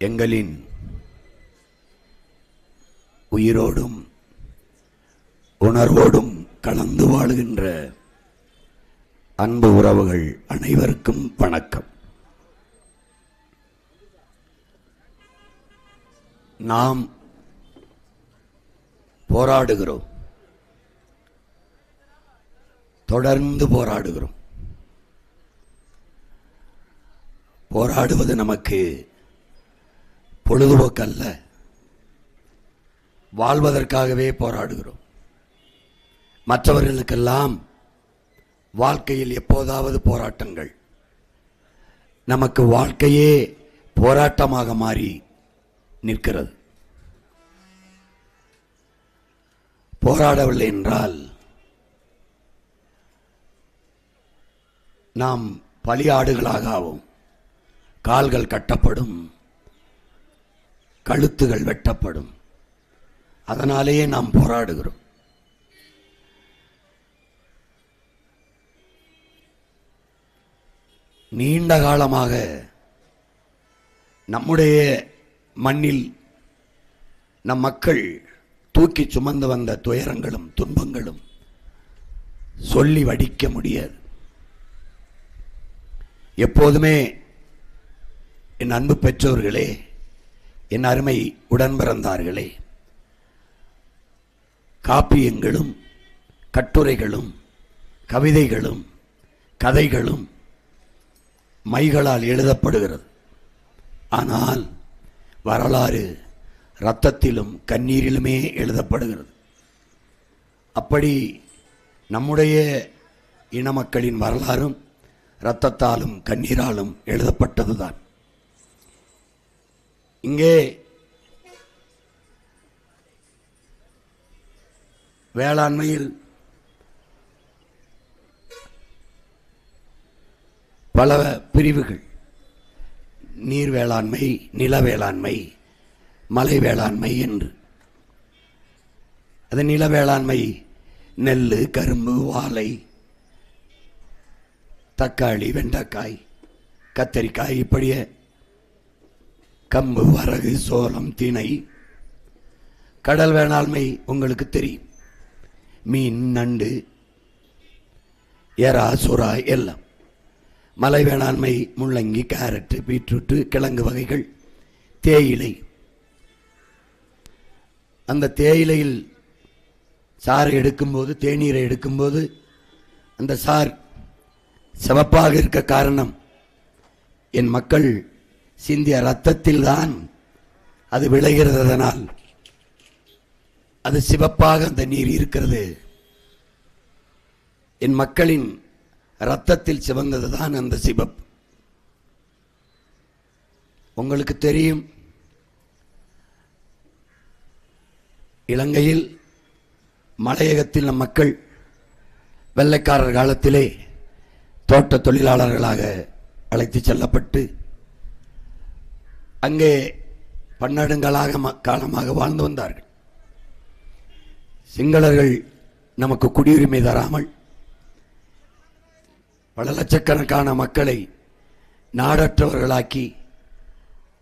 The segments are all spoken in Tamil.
எங்களின் உயிரோடும் உணர்வோடும் கலந்து வாழுகின்ற அன்பு உறவுகள் அனைவருக்கும் வணக்கம். நாம் போராடுகிறோம், தொடர்ந்து போராடுகிறோம். போராடுவது நமக்கு பொழுதுபோக்கல்ல, வாழ்வதற்காகவே போராடுகிறோம். மற்றவர்களுக்கெல்லாம் வாழ்க்கையில் எப்போதாவது போராட்டங்கள், நமக்கு வாழ்க்கையே போராட்டமாக மாறி நிற்கிறது. போராடவில்லை என்றால் நாம் பலியாடுகளாக ஆவோம். கால்கள் கட்டப்படும், கழுத்துகள் வெட்டப்படும். அதனாலேயே நாம் போராடுகிறோம். நீண்ட காலமாக நம்முடைய மண்ணில் நம் மக்கள் தூக்கி சுமந்து வந்த துயரங்களும் துன்பங்களும் சொல்லி வடிக்க முடியாது. எப்போதுமே என் அன்பு பெற்றோர்களே, என் அருமை உடன் பிறந்தார்களே, காப்பியங்களும் கட்டுரைகளும் கவிதைகளும் கதைகளும் மைகளால் எழுதப்படுகிறது. ஆனால் வரலாறு இரத்தத்திலும் கண்ணீரிலுமே எழுதப்படுகிறது. அப்படி நம்முடைய இன மக்களின் வரலாறும் இரத்தத்தாலும் கண்ணீராலும் எழுதப்பட்டதுதான். இங்கே வேளாண்மையில் பல பிரிவுகள், நீர் வேளாண்மை, நில வேளாண்மை, மலை வேளாண்மை என்று. அது நில வேளாண்மை நெல், கரும்பு, வாழை, தக்காளி, வெண்டைக்காய், கத்தரிக்காய், இப்படியே கம்பு, வரகு, சோளம், திணை. கடல் வேளாண்மை உங்களுக்கு தெரியும், மீன், நண்டு, எறா, சுறா எல்லாம். மலை வேளாண்மை முள்ளங்கி, கேரட்டு, பீட்ரூட்டு, கிழங்கு வகைகள், தேயிலை. அந்த தேயிலையில் சாறை எடுக்கும்போது, தேநீரை எடுக்கும்போது அந்த சார் சிவப்பாக இருக்க காரணம் என் மக்கள் சிந்திய இரத்தத்தில் தான் அது விளைகிறது. அதனால் அது சிவப்பாக அந்த நீர் இருக்கிறது. என் மக்களின் இரத்தத்தில் சிவந்ததுதான் அந்த சிவப்பு. உங்களுக்கு தெரியும், இலங்கையில் மலையகத்தில் நம் மக்கள் வெள்ளைக்காரர் காலத்திலே தோட்ட தொழிலாளர்களாக அழைத்து செல்லப்பட்டு அங்கே காலமாக வாழ்ந்து வந்தார்கள். சிங்களர்கள் நமக்கு குடியுரிமை தராமல் பல லட்சக்கணக்கான மக்களை நாடற்றவர்களாக்கி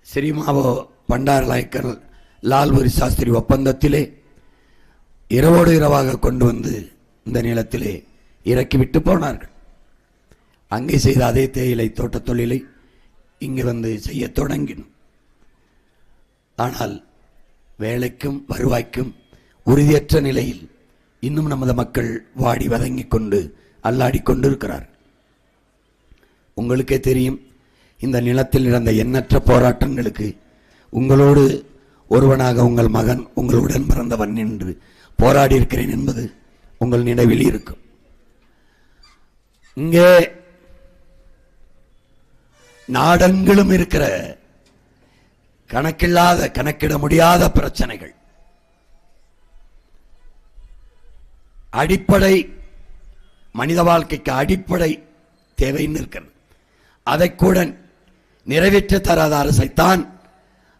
சிறிமாவோ பண்டாரநாயக்கர் லால்புரி சாஸ்திரி ஒப்பந்தத்திலே இரவோடு இரவாக கொண்டு வந்து இந்த நிலத்திலே இறக்கிவிட்டு போனார்கள். அங்கே செய்த அதே தேயிலை தோட்ட தொழிலை இங்கு வந்து செய்ய தொடங்கினோம். ஆனால் வேலைக்கும் வருவாய்க்கும் உறுதியற்ற நிலையில் இன்னும் நமது மக்கள் வாடி வதங்கிக் கொண்டு அல்லாடி கொண்டிருக்கிறார். உங்களுக்கே தெரியும், இந்த நிலத்தில் நடந்த எண்ணற்ற போராட்டங்களுக்கு உங்களோடு ஒருவனாக உங்கள் மகன், உங்களுடன் பிறந்தவன் என்று போராடி இருக்கிறேன் என்பது உங்கள் நினைவில் இருக்கும். இங்கே நாடெங்கிலும் இருக்கிற கணக்கில்லாத, கணக்கிட முடியாத பிரச்சனைகள், அடிப்படை மனித வாழ்க்கைக்கு அடிப்படை தேவைன்னு இருக்கிறது. அதை கூட நிறைவேற்ற தராத அரசைத்தான்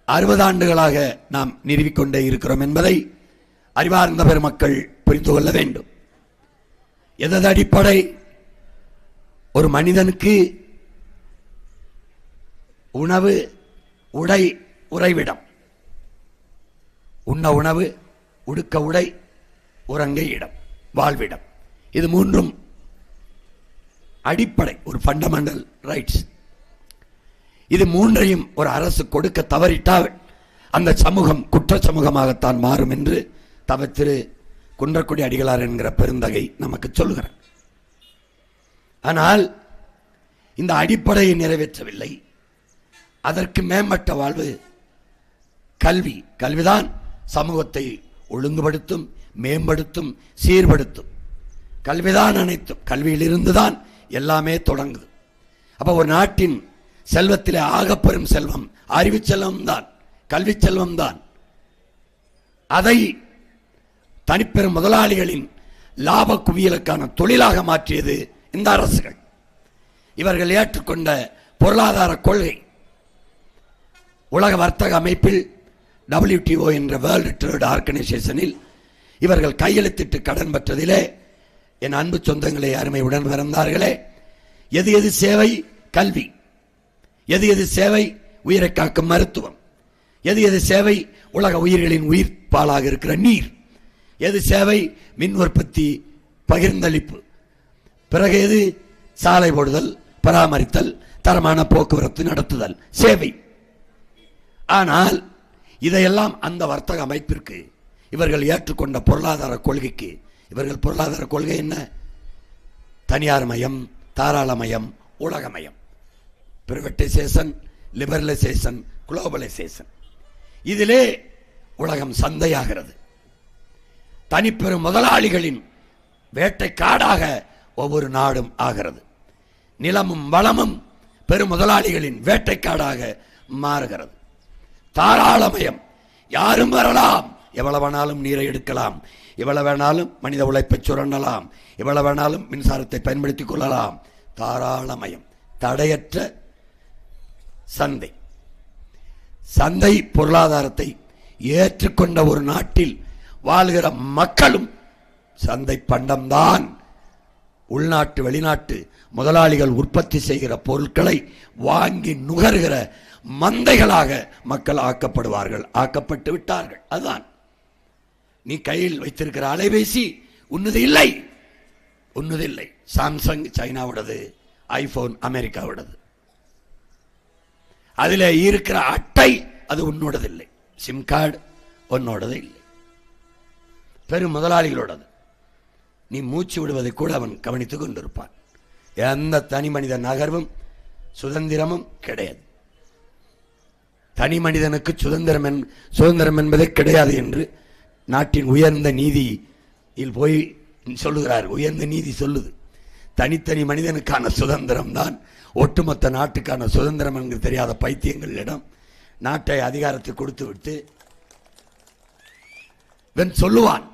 60 ஆண்டுகளாக நாம் நிறுவிக்கொண்டே இருக்கிறோம் என்பதை அறிவார்ந்த பெருமக்கள் புரிந்து கொள்ள வேண்டும். எதது அடிப்படை? ஒரு மனிதனுக்கு உணவு, உடை, உறைவிடம், உண்ண உணவு, உடுக்க உடை, உறங்க இடம், வாழ்விடம். இது மூன்றும் அடிப்படை, ஒரு ஃபண்டமெண்டல் ரைட்ஸ். இது மூன்றையும் ஒரு அரசு கொடுக்க தவறிட்டால் அந்த சமூகம் குற்ற சமூகமாகத்தான் மாறும் என்று தவ திரு குன்றக்குடி அடிகளார் என்கிற பெருந்தகை நமக்கு சொல்லுகிறார். ஆனால் இந்த அடிப்படையை நிறைவேற்றவில்லை. அதற்கு மேம்பட்ட வாழ்வு கல்வி. கல்விதான் சமூகத்தை ஒழுங்குபடுத்தும், மேம்படுத்தும், சீர்படுத்தும். கல்விதான் அனைத்தும். கல்வியிலிருந்துதான் எல்லாமே தொடங்குது. அப்ப ஒரு நாட்டின் செல்வத்திலே ஆகப்பெரும் செல்வம் அறிவு செல்வம் தான், கல்வி செல்வம் தான். அதை தனிப்பெரும் முதலாளிகளின் லாப குவியலுக்கான தொழிலாக மாற்றியது இந்த அரசுகள். இவர்கள் ஏற்றுக்கொண்ட பொருளாதார கொள்கை உலக வர்த்தக அமைப்பில் WTO என்ற வேர்ல்டு ட்ரேட் ஆர்கனைசேஷனில் இவர்கள் கையெழுத்திட்டு கடன் பெற்றதிலே என் அன்பு சொந்தங்களே, அருமை உடன் பிறந்தார்களே, எது எது சேவை? கல்வி. எது எது சேவை? உயிரை காக்கும் மருத்துவம். எது எது சேவை? உலக உயிர்களின் உயிர் பாலாக இருக்கிற நீர். எது சேவை? மின் உற்பத்தி, பகிர்ந்தளிப்பு. பிறகு எது? சாலை போடுதல், பராமரித்தல், தரமான போக்குவரத்து நடத்துதல், சேவை. ஆனால் இதையெல்லாம் அந்த வர்த்தக அமைப்பிற்கு இவர்கள் ஏற்றுக்கொண்ட பொருளாதார கொள்கைக்கு, இவர்கள் பொருளாதார கொள்கை என்ன? தனியார் மயம், தாராளமயம், உலகமயம், பிரைவேட்டைசேஷன், லிபரலைசேஷன், குளோபலைசேஷன். இதிலே உலகம் சந்தையாகிறது. தனிப்பெரும் முதலாளிகளின் வேட்டைக்காடாக ஒவ்வொரு நாடும் ஆகிறது. நிலமும் வளமும் பெரும் முதலாளிகளின் வேட்டைக்காடாக மாறுகிறது. தாராளமயம், யாரும் வரலாம், எவ்வளவு வேணாலும் நீரை எடுக்கலாம், எவ்வளவு வேணாலும் மனித உழைப்பை சுரண்டலாம், எவ்வளவு வேணாலும் மின்சாரத்தை பயன்படுத்திக் கொள்ளலாம். தாராளமயம், தடையற்ற சந்தை. சந்தை பொருளாதாரத்தை ஏற்றுக்கொண்ட ஒரு நாட்டில் வாழ்கிற மக்களும் சந்தை பண்டம்தான். உள்நாட்டு வெளிநாட்டு முதலாளிகள் உற்பத்தி செய்கிற பொருட்களை வாங்கி நுகர்கிற மந்தைகளாக மக்கள் ஆக்கப்படுவார்கள், ஆக்கப்பட்டு விட்டார்கள். அதுதான். நீ கையில் வைத்திருக்கிற அலைபேசி உன்னது இல்லை, உன்னது இல்லை. சாம்சங் சைனாவுடையது, ஐபோன் அமெரிக்காவுடையது. அதில் இருக்கிற அட்டை அது உன்னோடது இல்லை, சிம் கார்டு உன்னோடது இல்லை, பெரும் முதலாளிகளோடது. நீ மூச்சு விடுவதை கூட அவன் கவனித்துக் கொண்டிருப்பான். எந்த தனி மனித நகர்வும் சுதந்திரமும் கிடையாது. தனி மனிதனுக்கு சுதந்திரம் என்பதே கிடையாது என்று நாட்டின் உயர்ந்த நீதியில் போய் சொல்லுகிறார். உயர்ந்த நீதி சொல்லுது, தனித்தனி மனிதனுக்கான சுதந்திரம் தான் ஒட்டுமொத்த நாட்டுக்கான சுதந்திரம் என்று தெரியாத பைத்தியங்களிடம் நாட்டை அதிகாரத்தை கொடுத்து விட்டு இவன் சொல்லுவான்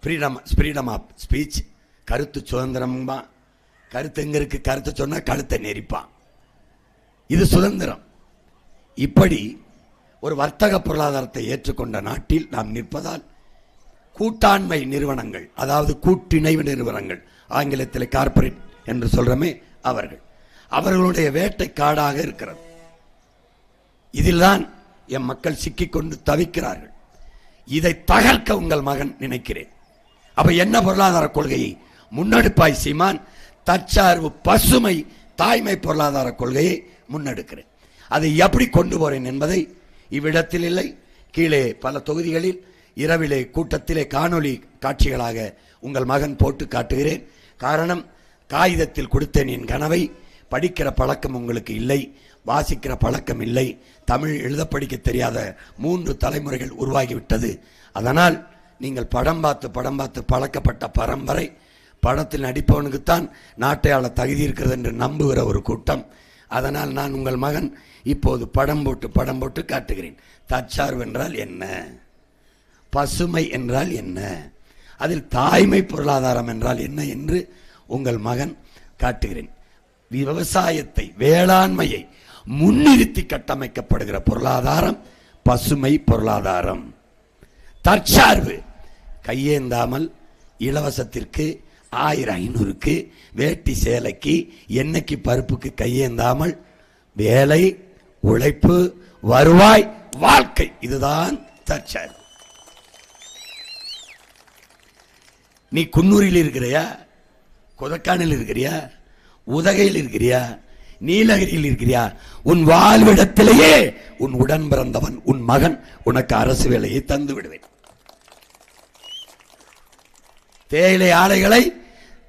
ஃப்ரீடம் ஆஃப் ஸ்பீச், கருத்து சுதந்திரமா. கருத்து எங்க இருக்கு? கருத்து சொன்னா கழுத்தை நெரிப்பான். இது சுதந்திரம். இப்படி ஒரு வர்த்தக பொருளாதாரத்தை ஏற்றுக்கொண்ட நாட்டில் நாம் நிற்பதால் கூட்டாண்மை நிறுவனங்கள், அதாவது கூட்டிணைவு நிறுவனங்கள், ஆங்கிலத்தில் கார்ப்பரேட் என்று சொல்றமே, அவர்களுடைய வேட்டை காடாக இருக்கிறது. இதில்தான் என் மக்கள் சிக்கிக்கொண்டு தவிக்கிறார்கள். இதை தகர்க்க உங்கள் மகன் நினைக்கிறேன். அப்ப என்ன பொருளாதார கொள்கையை முன்னெடுப்பாய் சீமான்? தற்சார்பு, பசுமை, தாய்மை பொருளாதார கொள்கையை முன்னெடுக்கிறேன். அதை எப்படி கொண்டு போறேன் என்பதை இவ்விடத்தில் இல்லை, கீழே பல தொகுதிகளில் இரவிலே கூட்டத்திலே காணொளி காட்சிகளாக உங்கள் மகன் போட்டு காட்டுகிறேன். காரணம், காகிதத்தில் கொடுத்தேன் என் கனவை. படிக்கிற பழக்கம் உங்களுக்கு இல்லை, வாசிக்கிற பழக்கம் இல்லை, தமிழ் எழுத படிக்க தெரியாத 3 தலைமுறைகள் உருவாகிவிட்டது. அதனால் நீங்கள் படம் பார்த்து பழக்கப்பட்ட பரம்பரை, படத்தில் நடிப்பவனுக்குத்தான் நாட்டை ஆள தகுதி இருக்கிறது என்று நம்புகிற ஒரு கூட்டம். அதனால் நான் உங்கள் மகன் இப்போது படம் போட்டு காட்டுகிறேன். தற்சார்பு என்றால் என்ன, பசுமை என்றால் என்ன, அதில் தாய்மை பொருளாதாரம் என்றால் என்ன என்று உங்கள் மகன் காட்டுகிறேன். விவசாயத்தை, வேளாண்மையை முன்னிறுத்தி கட்டமைக்கப்படுகிற பொருளாதாரம் பசுமை பொருளாதாரம். தற்சார்பு, கையேந்தாமல் இலவசத்திற்கு 1500க்கு வேட்டி சேலைக்கு எண்ணெய்க்கு பருப்புக்கு கையேந்தாமல் வேலை, உழைப்பு, வருவாய், வாழ்க்கை. இதுதான் தற்சார்பு. நீ குன்னூரில் இருக்கிறியா, கொதக்கானில் இருக்கிறியா, உதகையில் இருக்கிறியா, நீலகிரியில் இருக்கிறியா, உன் வாழ்விடத்திலேயே உன் உடன் பிறந்தவன் உன் மகன் உனக்கு அரசு வேலையை தந்து விடுவேன். தேயிலை ஆலைகளை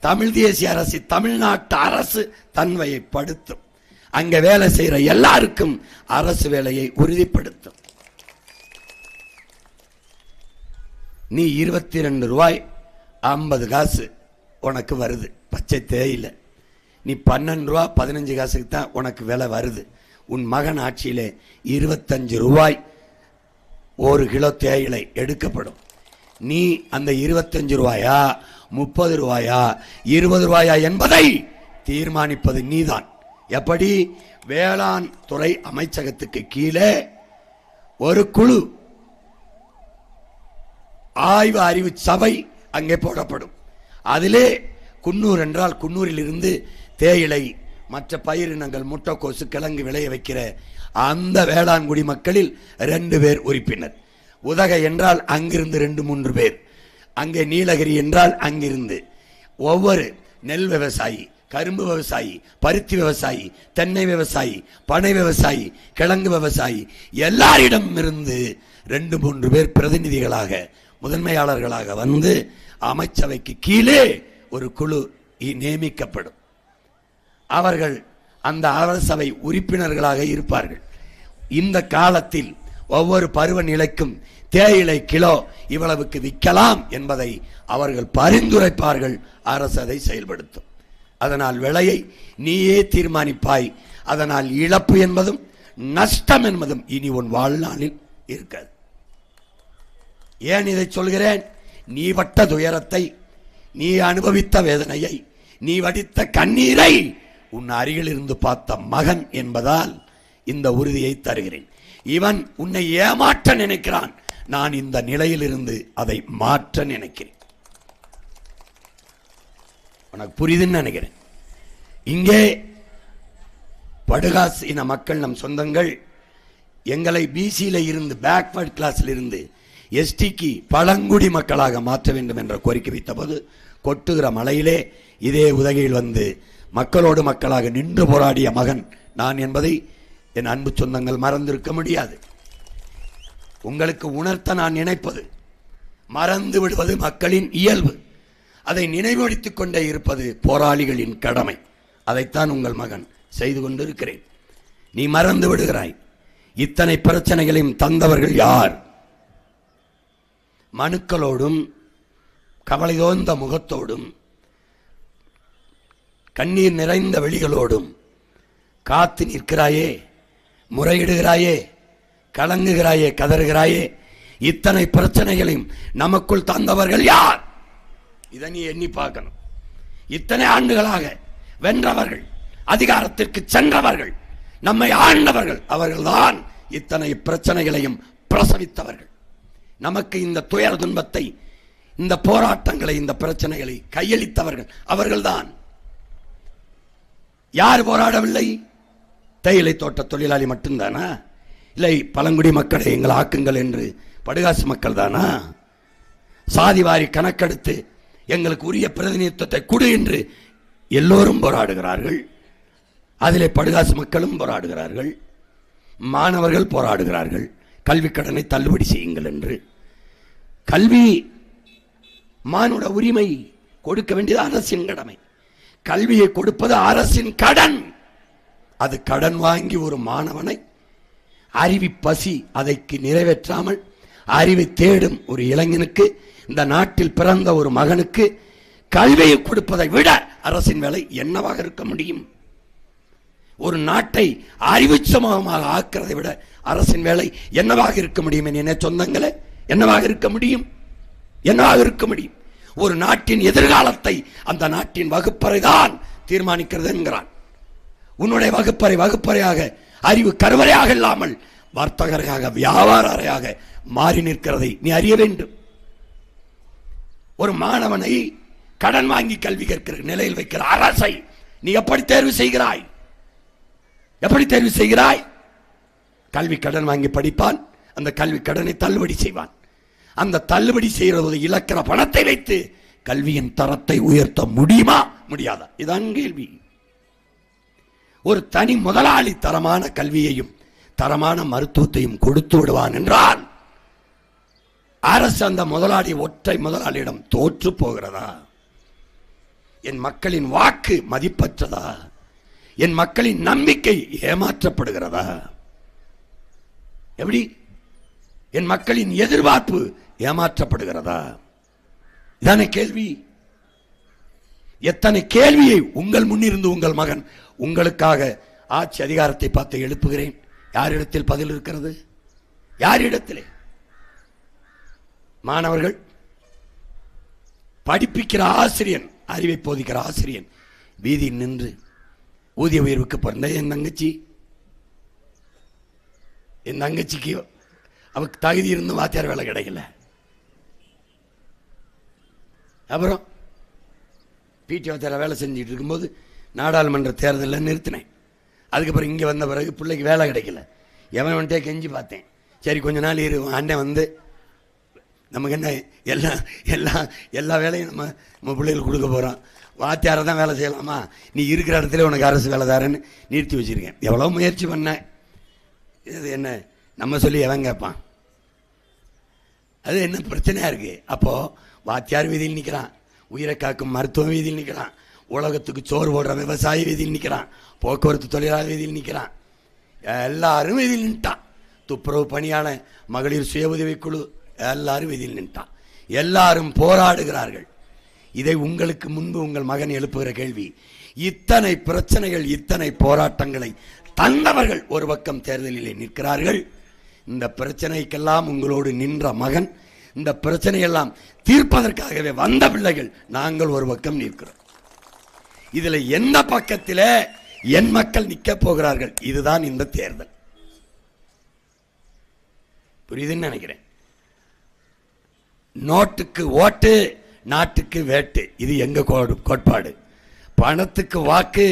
தமிழ் தேசிய அரசு, தமிழ்நாட்டு அரசு தன்மைப்படுத்தும். அங்க வேலை செய்யற எல்லாருக்கும் அரசு வேலையை உறுதிப்படுத்தும். நீ 22 ரூபாய் 50 காசு உனக்கு வருது பச்சை தேயிலை. நீ 12 ரூபா 15 காசுக்கு தான் உனக்கு விலை வருது. உன் மகன் ஆட்சியிலே 25 ரூபாய் 1 கிலோ தேயிலை எடுக்கப்படும். நீ அந்த 25 ரூபாயா 30 ரூபாயா 20 ரூபாயா என்பதை தீர்மானிப்பது நீதான். எப்படி? வேளாண் துறை அமைச்சகத்துக்கு கீழே ஒரு குழு, ஆய்வு அறிவு சபை அங்கே போடப்படும். அதிலே குன்னூர் என்றால் குன்னூரில் இருந்து தேயிலை மற்ற பயிரினங்கள் முட்டைக்கோசு கிழங்கு விளைய வைக்கிற அந்த வேளாண்குடி மக்களில் 2 பேர் உறுப்பினர். உதகை என்றால் அங்கிருந்து 2-3 பேர். அங்கே நீலகிரி என்றால் அங்கிருந்து ஒவ்வொரு நெல் விவசாயி, கரும்பு விவசாயி, பருத்தி விவசாயி, தென்னை விவசாயி, பனை விவசாயி, கிழங்கு விவசாயி எல்லாரிடம் இருந்து 2-3 பேர் பிரதிநிதிகளாக முதன்மையாளர்களாக வந்து அமைச்சவைக்கு கீழே ஒரு குழு நியமிக்கப்படும். அவர்கள் அந்த அரசவை உறுப்பினர்களாக இருப்பார்கள். இந்த காலத்தில் ஒவ்வொரு பருவநிலைக்கும் தேயிலை கிலோ இவ்வளவுக்கு விற்கலாம் என்பதை அவர்கள் பரிந்துரைப்பார்கள். அரசு அதை செயல்படுத்தும். அதனால் விலையை நீயே தீர்மானிப்பாய். அதனால் இழப்பு என்பதும் நஷ்டம் என்பதும் இனி உன் வாழ்நாளில் இருக்காது. ஏன் இதை சொல்கிறேன்? நீ பட்ட துயரத்தை, நீ அனுபவித்த வேதனையை, நீ வடித்த கண்ணீரை உன் அருகில் இருந்து பார்த்த மகன் என்பதால் இந்த உறுதியை தருகிறேன். இவன் உன்னை ஏமாற்ற நினைக்கிறான். நான் இந்த நிலையில் இருந்து அதை மாற்ற நினைக்கிறேன். உனக்கு புரியுதுன்னு நினைக்கிறேன். இங்கே படுகாசு இன மக்கள் நம் சொந்தங்கள் எங்களை பிசியில இருந்து பேக்வர்ட் கிளாஸ்ல இருந்து எஸ்டிக்கு பழங்குடி மக்களாக மாற்ற வேண்டும் என்ற கோரிக்கை வைத்த போது கொட்டுகிற மலையிலே இதே உதகையில் வந்து மக்களோடு மக்களாக நின்று போராடிய மகன் நான் என்பதை என் அன்பு சொந்தங்கள் மறந்திருக்க முடியாது. உங்களுக்கு உணர்த்த நான் நினைப்பது, மறந்து விடுவது மக்களின் இயல்பு. அதை நினைவுபடுத்திக் கொண்டே இருப்பது போராளிகளின் கடமை. அதைத்தான் உங்கள் மகன் செய்து கொண்டிருக்கிறேன். நீ மறந்து விடுகிறாய். இத்தனை பிரச்சனைகளையும் தந்தவர்கள் யார்? மனுக்களோடும் கவலை தோய்ந்த முகத்தோடும் கண்ணீர் நிறைந்த வெளிகளோடும் காத்து நிற்கிறாயே, முறையிடுகிறாயே, கலங்குகிறாயே, கதறுகிறாயே. இத்தனை பிரச்சனைகளையும் நமக்குள் தந்தவர்கள் யார்? இதை நீ எண்ணி பார்க்கணும். இத்தனை ஆண்டுகளாக வென்றவர்கள், அதிகாரத்திற்கு சென்றவர்கள், நம்மை ஆண்டவர்கள், அவர்கள்தான் இத்தனை பிரச்சனைகளையும் பிரசவித்தவர்கள். நமக்கு இந்த துயர துன்பத்தை, இந்த போராட்டங்களை, இந்த பிரச்சனைகளை கையளித்தவர்கள் அவர்கள்தான். யார் போராடவில்லை? தேயிலை தோட்ட தொழிலாளி மட்டும்தானா? இல்லை பழங்குடி மக்களை எங்கள் ஆக்குங்கள் என்று படுகாசு மக்கள் தானா? சாதிவாரி கணக்கெடுத்து எங்களுக்கு உரிய பிரதிநிதித்துவத்தை கொடு என்று எல்லோரும் போராடுகிறார்கள். அதிலே படுகாசு மக்களும் போராடுகிறார்கள், மாணவர்கள் போராடுகிறார்கள். கல்வி கடனை தள்ளுபடி செய்யுங்கள் என்று. கல்வி மானுட உரிமை, கொடுக்க வேண்டியது அரசின் கடமை. கல்வியை கொடுப்பது அரசின் கடன். அது கடன் வாங்கி ஒரு மாணவனை அறிவி பசி அதைக்கு நிறைவேற்றாமல் அறிவை தேடும் ஒரு இளைஞனுக்கு, இந்த நாட்டில் பிறந்த ஒரு மகனுக்கு கல்வியை கொடுப்பதை விட அரசின் வேலை என்னவாக இருக்க முடியும்? ஒரு நாட்டை அறிவு சமூகமாக ஆக்கிறதை விட அரசின் வேலை என்னவாக இருக்க முடியும்? என்ன சொந்தங்களே, என்னவாக இருக்க முடியும்? என்னவாக இருக்க முடியும்? ஒரு நாட்டின் எதிர்காலத்தை அந்த நாட்டின் வகுப்பறை தான் தீர்மானிக்கிறது என்கிறான். உன்னுடைய வகுப்பறை வகுப்பறையாக, அறிவு கருவறையாக இல்லாமல் வர்த்தகராக, வியாபார அறையாக மாறி நிற்கிறதை நீ அறிய வேண்டும். ஒரு மாணவனை கடன் வாங்கி கல்வி கற்கிற நிலையில் வைக்கிற அரசை நீ எப்படி தேர்வு செய்கிறாய்? எப்படி தேர்வு செய்கிறாய்? கல்வி கடன் வாங்கி படிப்பான், அந்த கல்வி கடனை தள்ளுபடி செய்வான். அந்த தள்ளுபடி செய்யறது இழக்கிற பணத்தை வைத்து கல்வியின் தரத்தை உயர்த்த முடியுமா, முடியாதா? இதான் கேள்வி. ஒரு தனி முதலாளி தரமான கல்வியையும் தரமான மருத்துவத்தையும் கொடுத்து விடுவான் என்றால் அரசு அந்த முதலாளி ஒற்றை முதலாளியிடம் தோற்று போகிறதா? என் மக்களின் வாக்கு மதிப்பற்றதா? என் மக்களின் நம்பிக்கை ஏமாற்றப்படுகிறதா? எப்படி? என் மக்களின் எதிர்பார்ப்பு ஏமாற்றப்படுகிறதா? இதான கேள்வி. எத்தனை கேள்வியை உங்கள் முன்னிருந்து உங்கள் மகன் உங்களுக்காக ஆட்சி அதிகாரத்தை பார்த்து எழுப்புகிறேன். யாரிடத்தில் பதில் இருக்கிறது? யாரிடத்திலே? மாணவர்கள், படிப்பிக்கிற ஆசிரியன், அறிவை போதிக்கிற ஆசிரியன் வீதியில் நின்று ஊதிய உயர்வுக்கு பிறந்த என் தங்கச்சிக்கு அவருக்கு தகுதி இருந்து வாத்தியார் வேலை கிடைக்கல. அப்புறம் பிடி வாத்தியார் வேலை செஞ்சுட்டு இருக்கும்போது நாடாளுமன்ற தேர்தலில் நிறுத்தினேன். அதுக்கப்புறம் இங்கே வந்த பிறகு பிள்ளைக்கு வேலை கிடைக்கல. எவன் வந்துட்டே கெஞ்சி பார்த்தேன். சரி கொஞ்ச நாள் இரு, அண்ணன் வந்து நமக்கு என்ன எல்லா வேலையும் நம்ம பிள்ளைகளுக்கு கொடுக்க போகிறோம், வாத்தியாரை தான் வேலை செய்யலாமா, நீ இருக்கிற இடத்துல உனக்கு அரசு வேலை தாரேன்னு நிறுத்தி வச்சுருக்கேன். எவ்வளோ முயற்சி பண்ணேன். இது என்ன நம்ம சொல்லி எவன் கேட்பான்? அது என்ன பிரச்சனையாக இருக்குது? அப்போது வாத்தியார் வீதியில் நிற்கிறான், உயிரை காக்கும் மருத்துவம் வீதியில் நிற்கிறான், உலகத்துக்கு சோறு போடுற விவசாய வீதியில் நிற்கிறான், போக்குவரத்து தொழிலாளர் வீதியில் நிற்கிறான், எல்லாரும் வீதியில் நின்ட்டான். துப்புரவு பணியாளர், மகளிர் சுய உதவிக்குழு எல்லாரும் வீதியில் நின்ட்டான். எல்லாரும் போராடுகிறார்கள். இதை உங்களுக்கு முன்பு உங்கள் மகன் எழுப்புகிற கேள்வி. இத்தனை பிரச்சனைகள், இத்தனை போராட்டங்களை தந்தவர்கள் ஒரு பக்கம் தேர்தலிலே நிற்கிறார்கள். இந்த பிரச்சனைக்கெல்லாம் உங்களோடு நின்ற மகன், இந்த பிரச்சனையெல்லாம் தீர்ப்பதற்காகவே வந்த பிள்ளைகள் நாங்கள் ஒரு பக்கம் நிற்கிறோம். இதுல எந்த பக்கத்திலே என் மக்கள் நிற்க போகிறார்கள்? இதுதான் இந்த தேர்தல். புரியுதுன்னு நினைக்கிறேன். நோட்டுக்கு ஓட்டு, நாட்டுக்கு வேட்டு, இது எங்க கோட்பாடு. பணத்துக்கு வாக்கு,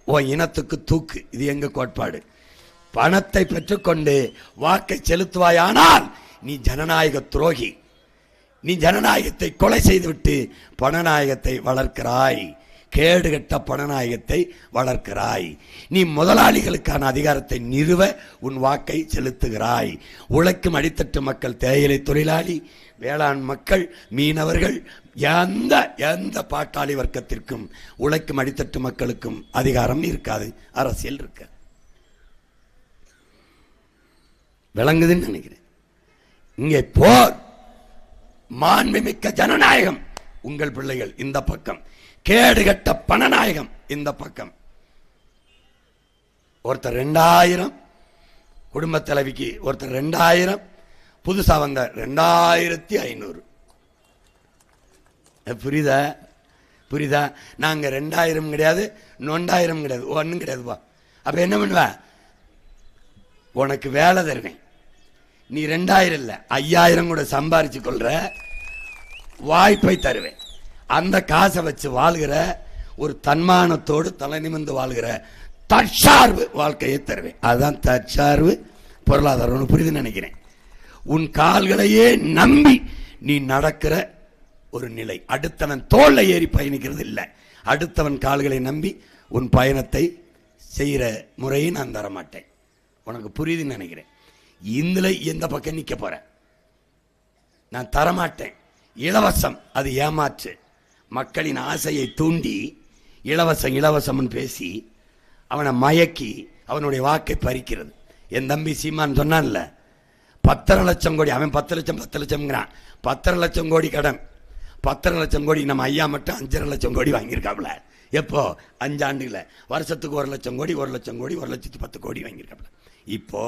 உன் இனத்துக்கு தூக்கு, இது எங்க கோட்பாடு. பணத்தை பெற்றுக்கொண்டு வாக்கை செலுத்துவாயானால் நீ ஜனநாயக துரோகி. நீ ஜனநாயகத்தை கொலை செய்துவிட்டு பணநாயகத்தை வளர்க்கிறாய். கேடுகட்ட பணநாயகத்தை வளர்க்கிறாய். நீ முதலாளிகளுக்கான அதிகாரத்தை நிறுவ உன் வாக்கை செலுத்துகிறாய். உழைக்கும் அடித்தட்டு மக்கள், தேயிலை தொழிலாளி, வேளாண் மக்கள், மீனவர்கள், எந்த பாட்டாளி வர்க்கத்திற்கும் உழைக்கும் அடித்தட்டு மக்களுக்கும் அதிகாரம் இருக்காது, அரசியல் இருக்க. விளங்குதுன்னு நினைக்கிறேன். இங்கே போர், மாண்புமிக்க ஜனநாயகம் உங்கள் பிள்ளைகள் இந்த பக்கம், கேடுகட்ட பணநாயகம் இந்த பக்கம். ஒருத்தர் 2000 குடும்ப தலைவிக்கு, ஒருத்தர் 2000, புதுசா வந்த 2500. புரியுதா? நாங்க 2000 கிடையாது, 2000 கிடையாது, ஒன்னும் கிடையாதுப்பா. அப்ப என்ன பண்ணுவ? உனக்கு வேலை தருவேன், நீ 2000 இல்ல 5000 கூட சம்பாரிச்சு கொள்ற வாய்ப்பை தருவேன். அந்த காசை வச்சு வாழ்கிற ஒரு தன்மானத்தோடு தலை நிமிர்ந்து வாழ்கிற தற்சார்பு வாழ்க்கையை தருவேன். அதுதான் தற்சார்பு பொருளாதாரம். புரியுதுன்னு நினைக்கிறேன். உன் கால்களையே நம்பி நீ நடக்கிற ஒரு நிலை. அடுத்தவன் தோல்ல ஏறி பயணிக்கிறது இல்லை. அடுத்தவன் கால்களை நம்பி உன் பயணத்தை செய்கிற முறையை நான் தரமாட்டேன். உனக்கு புரியுதுன்னு நினைக்கிறேன். இதுல எந்த பக்கம் நிக்க போற? நான் தரமாட்டேன். இலவசம், அது ஏமாற்று. மக்களின் ஆசையை தூண்டி இலவசம் பேசி அவனை மயக்கி அவனுடைய வாக்கை பறிக்கிறது. என் தம்பி சீமான் சொன்னான்ல, 10 லட்சம் கோடி, அவன் 10 லட்சம் 10 லட்சம்ங்கிறான். 10 லட்சம் கோடி கடன், 10 லட்சம் கோடி. நம்ம ஐயா மட்டும் 5 லட்சம் கோடி வாங்கியிருக்காப்ல. எப்போ? 5 ஆண்டுகள, வருஷத்துக்கு 1 லட்சம் கோடி, 1 லட்சம் கோடி, 1,10,000 கோடி வாங்கியிருக்காப்ல. இப்போ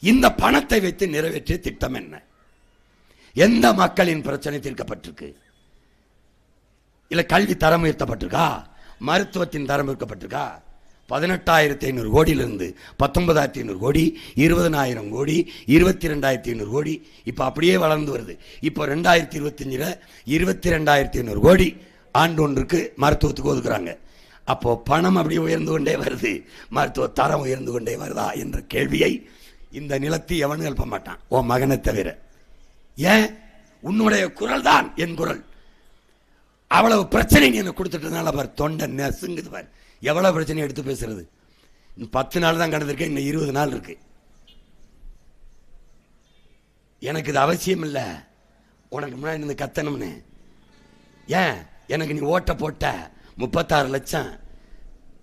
இந்த பணத்தை வைத்து நிறைவேற்றிய திட்டம் என்ன? எந்த மக்களின் பிரச்சனை தீர்க்கப்பட்டிருக்கு? இல்ல கல்வி தரம் உயர்த்தப்பட்டிருக்கா? மருத்துவத்தின் தரம் உயர்த்தப்பட்டிருக்கா? 18,500 கோடியிலிருந்து 19,500 கோடி, 20,000 கோடி, 22,500 கோடி, இப்ப அப்படியே வளர்ந்து வருது. இப்போ 2025 22,500 கோடி ஆண்டு ஒன்றுக்கு மருத்துவத்துக்கு ஒதுக்குறாங்க. அப்போ பணம் அப்படியே உயர்ந்து கொண்டே வருது, மருத்துவ தரம் உயர்ந்து கொண்டே வருதா என்ற கேள்வியை இந்த நிலத்தை எவனும் எழுப்ப மாட்டான் உன் மகனை தவிர. ஏன்? உன்னுடைய குரல் தான் என் குரல். அவ்வளவு பிரச்சனை நீ எனக்கு கொடுத்துட்டதுனால பார் தொண்டை நெசுங்குது பார். எவ்வளவு பிரச்சனை எடுத்து பேசுறது. 10 நாள் தான் கடந்திருக்கேன், இன்னும் 20 நாள் இருக்கு. எனக்கு இது அவசியம் இல்லை உனக்கு முன்னாடி இருந்து கத்தணும்னு. ஏன்? எனக்கு நீ ஓட்ட போட்ட 36 லட்சம்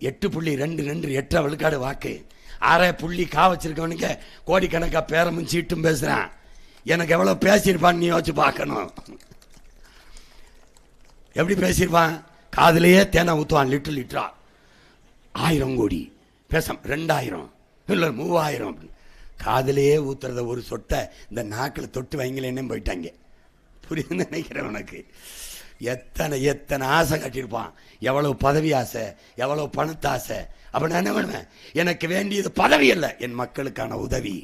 8.22 8 விழுக்காடு வாக்கு 6 புள்ளி கா வச்சிருக்கவனுக்கு கோடிக்கணக்கா பேரமும் சீட்டும் பேசுறான். எனக்கு எவ்வளவு பேசியிருப்பான்னு நீ யோசிச்சு பார்க்கணும். எப்படி பேசியிருப்பான்? காதலையே தேனை ஊற்றுவான் லிட்டரா. 1000 கோடி பேச 2000 இல்லை 3000 காதலையே ஊத்துறத ஒரு சொட்டை இந்த நாக்கில் தொட்டு வைங்களேன்னு போயிட்டாங்க. புரியுதுன்னு நினைக்கிறேன் உனக்கு. எத்தனை எத்தனை ஆசை கட்டியிருப்பான். எவ்வளவு பதவி ஆசை, எவ்வளவு பணத்தாசை. அப்ப நான் என்ன பண்ணுவேன்? எனக்கு வேண்டியது பதவி அல்ல, என் மக்களுக்கான உதவி.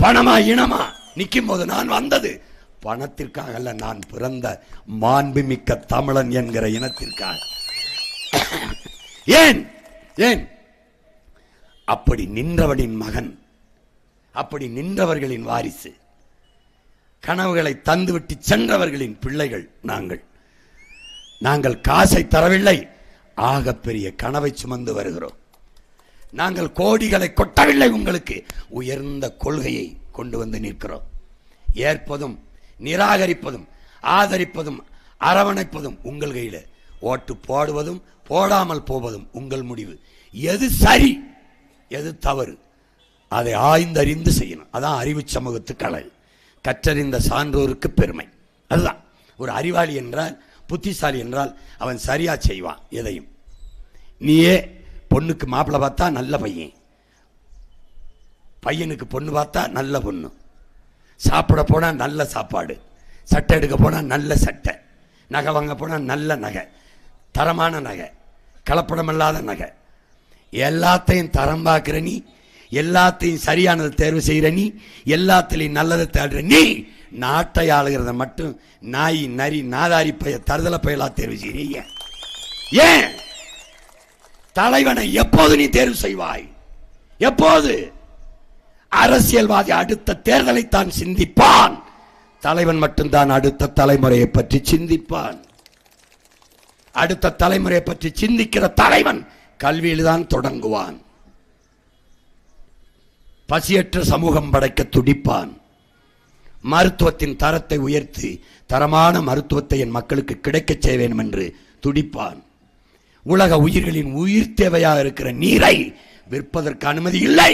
பணமா இனமா நிற்கும் போது நான் வந்தது பணத்திற்காக அல்ல, நான் பிறந்த மாண்புமிக்க தமிழன் என்கிற இனத்திற்காக. ஏன்? ஏன்? அப்படி நின்றவனின் மகன், அப்படி நின்றவர்களின் வாரிசு, கனவுகளை தந்துவிட்டு சென்றவர்களின் பிள்ளைகள் நாங்கள். நாங்கள் காசை தரவில்லை, ஆகப்பெரிய கனவை சுமந்து வருகிறோம். நாங்கள் கோடிகளை கொட்டவில்லை, உங்களுக்கு உயர்ந்த கொள்கையை கொண்டு வந்து நிற்கிறோம். ஏற்பதும் நிராகரிப்பதும் ஆதரிப்பதும் அரவணைப்பதும் உங்கள் கையில். ஓட்டு போடுவதும் போடாமல் போவதும் உங்கள் முடிவு. எது சரி எது தவறு அதை ஆய்ந்தறிந்து செய்யணும். அதான் அறிவு சமூகத்துக்கு அழகு. கற்றறிந்த சான்றோருக்கு பெருமை. அதுதான் ஒரு அறிவாளி என்றால், புத்திசாலி என்றால் அவன் சரியா செய்வான் எதையும். நீயே பொண்ணுக்கு மாப்பிள்ளை பார்த்தா நல்ல பையன், பையனுக்கு பொண்ணு பார்த்தா நல்ல பொண்ணு, சாப்பிட போனா நல்ல சாப்பாடு, சட்டை எடுக்க போனா நல்ல சட்டை, நகை வாங்க போனா நல்ல நகை, தரமான நகை, கலப்படமில்லாத நகை, எல்லாத்தையும் தரம் பார்க்கிற நீ, எல்லாத்தையும் சரியானதை தேர்வு செய்கிற நீ, எல்லாத்திலையும் நல்லதை தேடுற நீ, நாட்டை ஆளுகிறத மட்டும் நாய் நரி நாதாரி பய தருதல பயலா தேர்வு செய்ய. ஏன்? தலைவனை எப்போது நீ தேர்வு செய்வாய்? எப்போது? அரசியல்வாதி அடுத்த தேர்தலை தான் சிந்திப்பான். தலைவன் மட்டும்தான் அடுத்த தலைமுறையை பற்றி சிந்திப்பான். அடுத்த தலைமுறையை பற்றி சிந்திக்கிற தலைவன் கல்வியில் தான் தொடங்குவான். பசியற்ற சமூகம் படைக்க துடிப்பான். மருத்துவத்தின் தரத்தை உயர்த்தி தரமான மருத்துவத்தை என் மக்களுக்கு கிடைக்க செய்வேன் என்று துடிப்பான். உலக உயிர்களின் உயிர் தேவையாக இருக்கிற நீரை விற்பதற்கு அனுமதி இல்லை.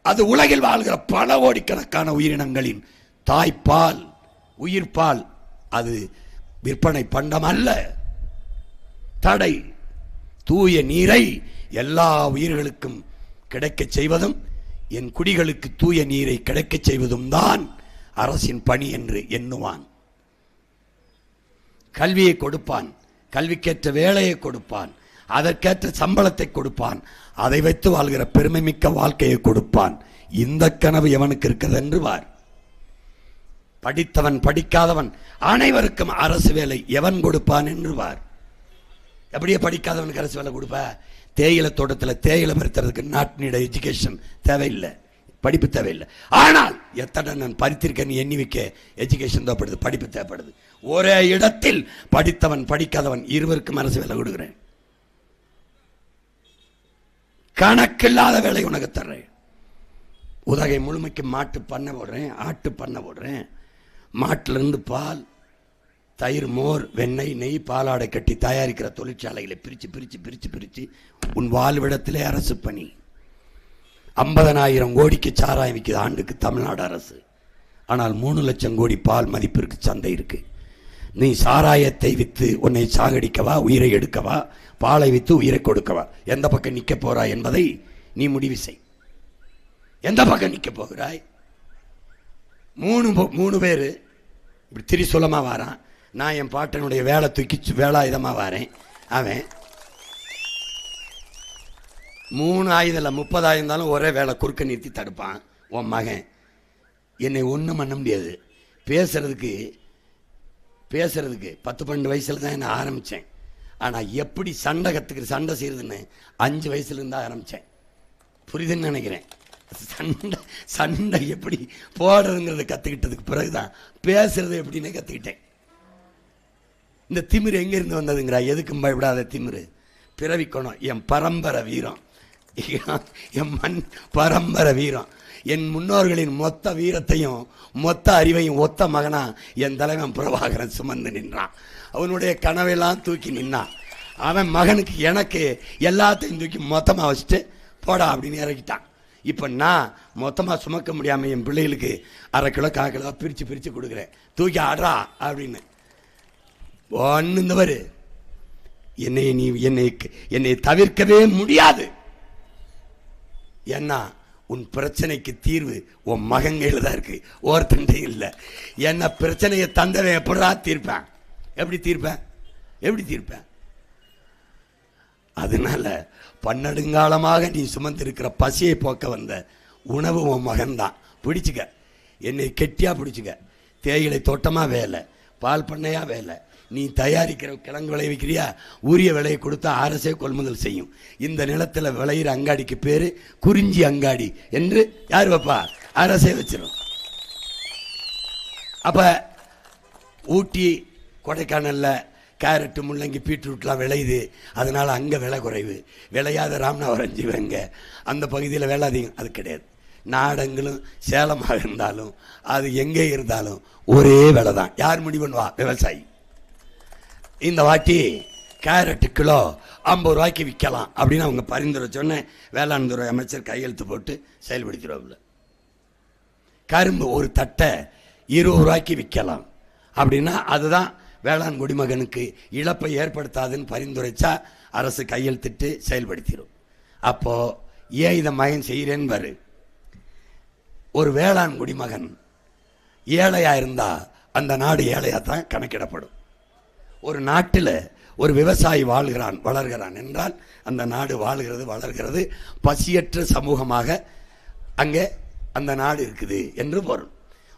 அது உலகில் வாழ்கிற பல கோடிக்கணக்கான உயிரினங்களின் தாய்ப்பால், உயிர்ப்பால். அது விற்பனை பண்டம் அல்ல. தடை. தூய நீரை எல்லா உயிர்களுக்கும் கிடைக்க செய்வதும் என் குடிகளுக்கு தூய நீரை கிடைக்க செய்வதும் தான் அரசின் பணி என்று எண்ணுவான். கல்வியை கொடுப்பான், கல்விக்கேற்ற வேலையை கொடுப்பான், அதற்கேற்ற சம்பளத்தை கொடுப்பான், அதை வைத்து வாழ்கிற பெருமை மிக்க வாழ்க்கையை கொடுப்பான். இந்த கனவு எவனுக்கு இருக்கிறது என்று வார். படித்தவன் படிக்காதவன் அனைவருக்கும் அரசு வேலை எவன் கொடுப்பான் என்று வார். எப்படியே படிக்காதவனுக்கு அரசு வேலை கொடுப்ப? தேயிலை தோட்டத்தில் தேயிலை பறித்தறதுக்கு நாட்டினோட எஜுகேஷன் தேவையில்லை, படிப்பு தேவையில்லை. ஆனால் எத்தனை நான் பறித்திருக்கேன் எண்ணி வைக்க எஜுகேஷன் தேவைப்படுது, படிப்பு தேவைப்படுது. ஒரே இடத்தில் படித்தவன் படிக்காதவன் இருவருக்கும் அரசு வேலை கொடுக்கிறேன். கணக்கில்லாத வேலை உனக்கு தர்றேன். உதகை முழுமைக்கு மாட்டு பண்ண போடுறேன், ஆட்டு பண்ண போடுறேன். மாட்டிலிருந்து பால், தயிர், மோர், வெண்ணெய், நெய், பாலாடை கட்டி தயாரிக்கிற தொழிற்சாலைகளை பிரித்து பிரித்து பிரித்து பிரித்து உன் வாழ்விடத்திலே அரசு பணி. 50,000 கோடிக்கு சாராயம் விற்குது ஆண்டுக்கு தமிழ்நாடு அரசு. ஆனால் 3 லட்சம் கோடி பால் மதிப்பிற்கு சந்தை இருக்கு. நீ சாராயத்தை விற்று உன்னை சாகடிக்கவா, உயிரை எடுக்கவா, பாலை விற்று உயிரை கொடுக்கவா, எந்த பக்கம் நிற்க போறாய் என்பதை நீ முடிவு செய். எந்த பக்கம் நிற்க போகிறாய்? 3 பேர் இப்படி திரிசூலமா வாரான். நான் என் பாட்டனுடைய வேலை தூக்கி வேலாயுதமா வாரேன். அவன் 3 ஆயுதம் இல்லை 30 ஆயுதம் இருந்தாலும் ஒரே வேலை குறுக்க நிறுத்தி தடுப்பான். உன் மகன் என்னை ஒன்றும் பண்ண முடியாது. பேசுறதுக்கு 10-12 வயசுல தான் என்ன ஆரம்பித்தேன். ஆனால் எப்படி சண்டை கற்றுக்கிற சண்டை செய்யறதுன்னு 5 வயசுல இருந்தா ஆரம்பித்தேன். புரியுதுன்னு நினைக்கிறேன். சண்டை சண்டை எப்படி போடுறதுங்கிறத கற்றுக்கிட்டதுக்கு பிறகுதான் பேசுறது எப்படின்னு கற்றுக்கிட்டேன். இந்த திமிரு எங்கேருந்து வந்ததுங்கிறா? எதுக்கும் பயப்படாத திமிரு பிறவிக்கணும். என் பரம்பரை வீரம், என் மண் பரம்பரை வீரம், என் முன்னோர்களின் மொத்த வீரத்தையும் மொத்த அறிவையும் ஒத்த மகனா என் தலைவன் பிரபாகரன் சுமந்து நின்றான். அவனுடைய கனவெல்லாம் தூக்கி நின்னான். அவன் மகனுக்கு எனக்கு எல்லாத்தையும் தூக்கி மொத்தமாக வச்சுட்டு போடா அப்படின்னு இறக்கிட்டான். இப்போ நான் மொத்தமாக சுமக்க முடியாமல் என் பிள்ளைகளுக்கு 1/2 கிலோ 1/4 கிலோ பிரித்து கொடுக்குறேன். தூக்கி ஆடுறா அப்படின்னு ஒன்று இந்தவர் என்னை தவிர்க்கவே முடியாது. ஏன்னா உன் பிரச்சனைக்கு தீர்வு உன் மகங்கையில் தான் இருக்கு, ஒருத்தண்டே இல்லை. என்ன பிரச்சனையை தந்தவன் எப்படா தீர்ப்பேன்? எப்படி தீர்ப்பேன்? அதனால பன்னெடுங்காலமாக நீ சுமந்திருக்கிற பசியை போக்க வந்த உணவு உன் மகன்தான். பிடிச்சிக்க, என்னை கெட்டியா பிடிச்சிக்க. தேயிலை தோட்டமா வேலை, பால் பண்ணையா வேலை, நீ தயாரிக்கிற கிழங்கு விளைவிக்கிறியா, உரிய விலையை கொடுத்தா அரசே கொள்முதல் செய்யும். இந்த நிலத்தில் விளையிற அங்காடிக்கு பேரு குறிஞ்சி அங்காடி என்று யார் வைப்பா? அரசே வச்சிடும். அப்ப ஊட்டி கொடைக்கானல்ல கேரட்டு முள்ளங்கி பீட்ரூட்லாம் விளையுது, அதனால அங்கே விலை குறைவு. விளையாத ராமநாதபுரம் ஜீவங்க அந்த பகுதியில் விலை அதிகம். அது கிடையாது. நாடங்களும் சேலமாக இருந்தாலும் அது எங்கே இருந்தாலும் ஒரே விலை தான். யார் முடிவு பண்ணுவா? விவசாயி. இந்த வாட்டி கேரட்டு கிலோ 50 ரூபாய்க்கு விற்கலாம் அப்படின்னு அவங்க பரிந்துரை சொன்ன வேளாண் துறை அமைச்சர் கையெழுத்து போட்டு செயல்படுத்திடுவாங்க. கரும்பு ஒரு தட்டை 20 ரூபாய்க்கு விற்கலாம் அப்படின்னா அதுதான் வேளாண் குடிமகனுக்கு இழப்பை ஏற்படுத்தாதுன்னு பரிந்துரைச்சா அரசு கையெழுத்திட்டு செயல்படுத்திடும். அப்போ ஏன் இதை மகன் செய்கிறேன்னு பாரு. ஒரு வேளாண் குடிமகன் ஏழையா இருந்தா அந்த நாடு ஏழையா தான் கணக்கிடப்படும். ஒரு நாட்டில் ஒரு விவசாயி வளர்கிறான் என்றால் அந்த நாடு வளர்கிறது, பசியற்ற சமூகமாக அங்கே அந்த நாடு இருக்குது என்று பொருள்.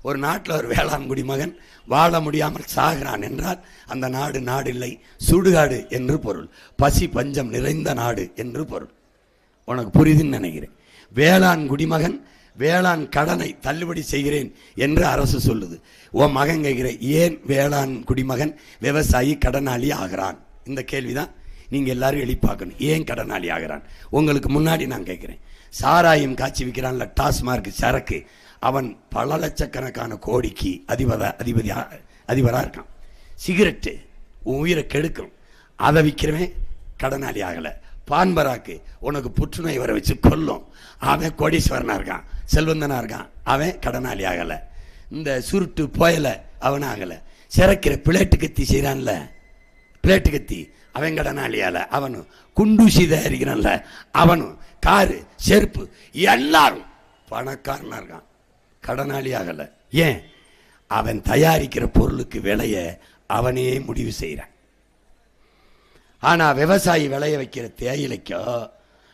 ஒரு நாட்டில் ஒரு வேளாண் குடிமகன் வாழ முடியாமல் சாகிறான் என்றால் அந்த நாடு இல்லை, சுடுகாடு என்று பொருள். பசி பஞ்சம் நிறைந்த நாடு என்று பொருள். உனக்கு புரியுதுன்னு நினைக்கிறேன். வேளாண் குடிமகன் வேளாண் கடனை தள்ளுபடி செய்கிறேன் என்று அரசு சொல்லுது. உன் மகன் கேட்கிற, ஏன் வேளாண் குடிமகன் விவசாயி கடனாளி ஆகிறான்? இந்த கேள்விதான் நீங்க எல்லாரும் எழுப்பாக்கணும். ஏன் கடனாளி ஆகிறான்? உங்களுக்கு முன்னாடி நான் கேட்கிறேன். சாராயம் காய்ச்சி விற்கிறான்ல, டாஸ்மார்க் சரக்கு, அவன் பல லட்சக்கணக்கான கோடிக்கு அதிபராக இருக்கான். சிகரெட்டு உயிரை கெடுக்கும், அதை விற்கிறவன் கடனாளி ஆகலை. பான்பராக்கு உனக்கு புற்றுநோய் வர வச்சு கொல்லும், அவன் கோடீஸ்வரனா இருக்கான், செல்வந்தனா இருக்கான், அவன் கடனாளி ஆகலை. இந்த சுருட்டு புயல அவன் ஆகலை. சிறக்கிற பிளேட்டு கத்தி செய்யறான்ல, பிளேட்டு கத்தி, அவன் கடனாளியால. அவனும் குண்டூசி தயாரிக்கிறான்ல, அவனும் காரு செருப்பு எல்லாரும் பணக்காரனா இருக்கான், கடனாளி ஆகலை. ஏன்? அவன் தயாரிக்கிற பொருளுக்கு விலைய அவனே முடிவு செய்கிறான். ஆனா விவசாயி விளைய வைக்கிற தேயிலைக்கோ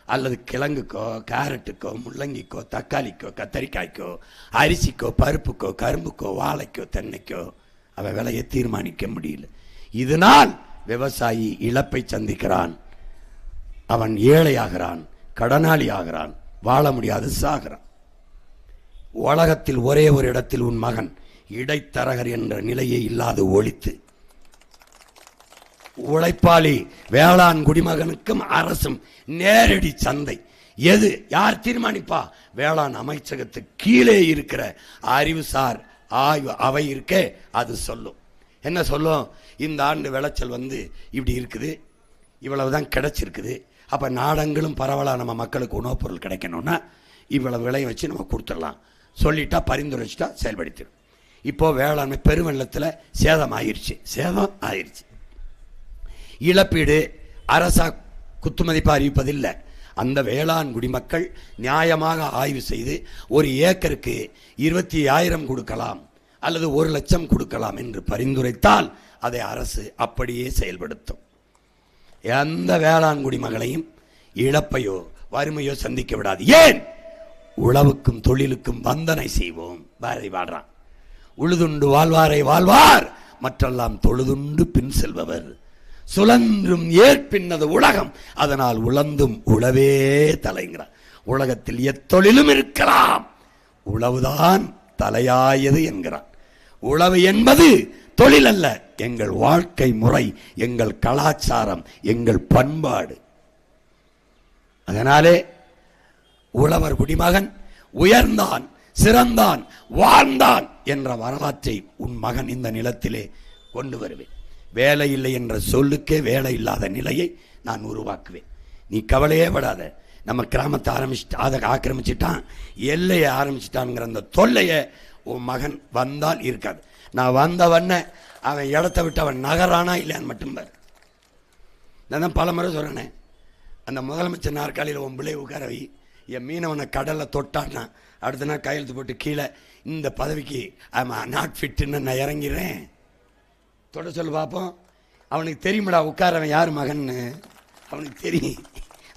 அல்லது கிழங்குக்கோ கேரட்டுக்கோ முள்ளங்கிக்கோ தக்காளிக்கோ கத்தரிக்காய்க்கோ அரிசிக்கோ பருப்புக்கோ கரும்புக்கோ வாழைக்கோ தென்னைக்கோ அவன் விலையை தீர்மானிக்க முடியல. இதனால் விவசாயி இழப்பை சந்திக்கிறான், அவன் ஏழையாகிறான், கடனாளி ஆகிறான், வாழ முடியாது சாகிறான். உலகத்தில் ஒரே ஒரு இடத்தில் உன் மகன் இடைத்தரகர் என்ற நிலையை இல்லாது ஒழித்து உழைப்பாளி வேளாண் குடிமகனுக்கும் அரசும் நேரடி சந்தை. எது யார் தீர்மானிப்பா? வேளாண் அமைச்சகத்துக்கு கீழே இருக்கிற அறிவுசார் ஆய்வு அவை இருக்கே, அது சொல்லும். என்ன சொல்லும்? இந்த ஆண்டு விளைச்சல் இப்படி இருக்குது, இவ்வளவுதான் கிடைச்சிருக்குது. அப்ப நாடங்களும் பரவலாக நம்ம மக்களுக்கு உணவுப் பொருள் கிடைக்கணும்னா இவ்வளவு விலையை வச்சு நம்ம கொடுத்துடலாம் சொல்லிட்டா, பரிந்துரைச்சிட்டா செயல்படுத்திடும். இப்போ வேளாண்மை பெருவெள்ளத்தில் சேதம் ஆயிருச்சு. இழப்பீடு அரசா குத்துமதிப்பு அறிவிப்பதில்லை. அந்த வேளாண் குடிமக்கள் நியாயமாக ஆய்வு செய்து ஒரு ஏக்கருக்கு 25,000 கொடுக்கலாம் அல்லது 1,00,000 கொடுக்கலாம் என்று பரிந்துரைத்தால் அதை அரசு அப்படியே செயல்படுத்தும். எந்த வேளாண் குடிமகளையும் இழப்பையோ வறுமையோ சந்திக்க விடாது. ஏன்? உழவுக்கும் தொழிலுக்கும் வந்தனை செய்வோம். பாரதி பாடுறான், உழுதுண்டு வாழ்வாரை வாழ்வார் மற்றெல்லாம் தொழுதுண்டு பின் செல்பவர், சுழன்றும் ஏற்பின்னது உலகம் அதனால் உழந்தும் உழவே தலைங்கிறார். உலகத்தில் எத்தொழிலும் இருக்கலாம், உழவுதான் தலையாயது என்கிறார். உழவு என்பது தொழில் அல்ல, எங்கள் வாழ்க்கை முறை, எங்கள் கலாச்சாரம், எங்கள் பண்பாடு. அதனாலே உழவர் குடிமகன் உயர்ந்தான், சிறந்தான், வாழ்ந்தான் என்ற வரலாற்றை உன் மகன் இந்த நிலத்திலே கொண்டு வருவேன். வேலை இல்லை என்ற சொல்லுக்கே வேலை இல்லாத நிலையை நான் உருவாக்குவேன். நீ கவலையே படாத. நம்ம கிராமத்தை அதை ஆக்கிரமிச்சிட்டான், எல்லையை ஆரம்பிச்சிட்டான்ங்கிற அந்த தொல்லையை உன் மகன் வந்தால் இருக்காது. நான் வந்தவன அவன் இடத்த விட்டு அவன் நகரானா இல்லையான்னு மட்டும் பாரு. நான் தான் பல முறை சொல்கிறேனே, அந்த முதலமைச்சர் நாற்காலியில் உன் பிள்ளை உட்கார வை, என் மீனவனை கடலில் தொட்டான்னா அடுத்த நாள் கையெழுத்து போட்டு கீழே இந்த பதவிக்கு அவன் நாட் ஃபிட்டுன்னு நான் இறங்கிறேன் தொட சொல்லு பார்ப்போம். அவனுக்கு தெரியுமாடா உட்காரவன் யார் மகன்னு, அவனுக்கு தெரியும்,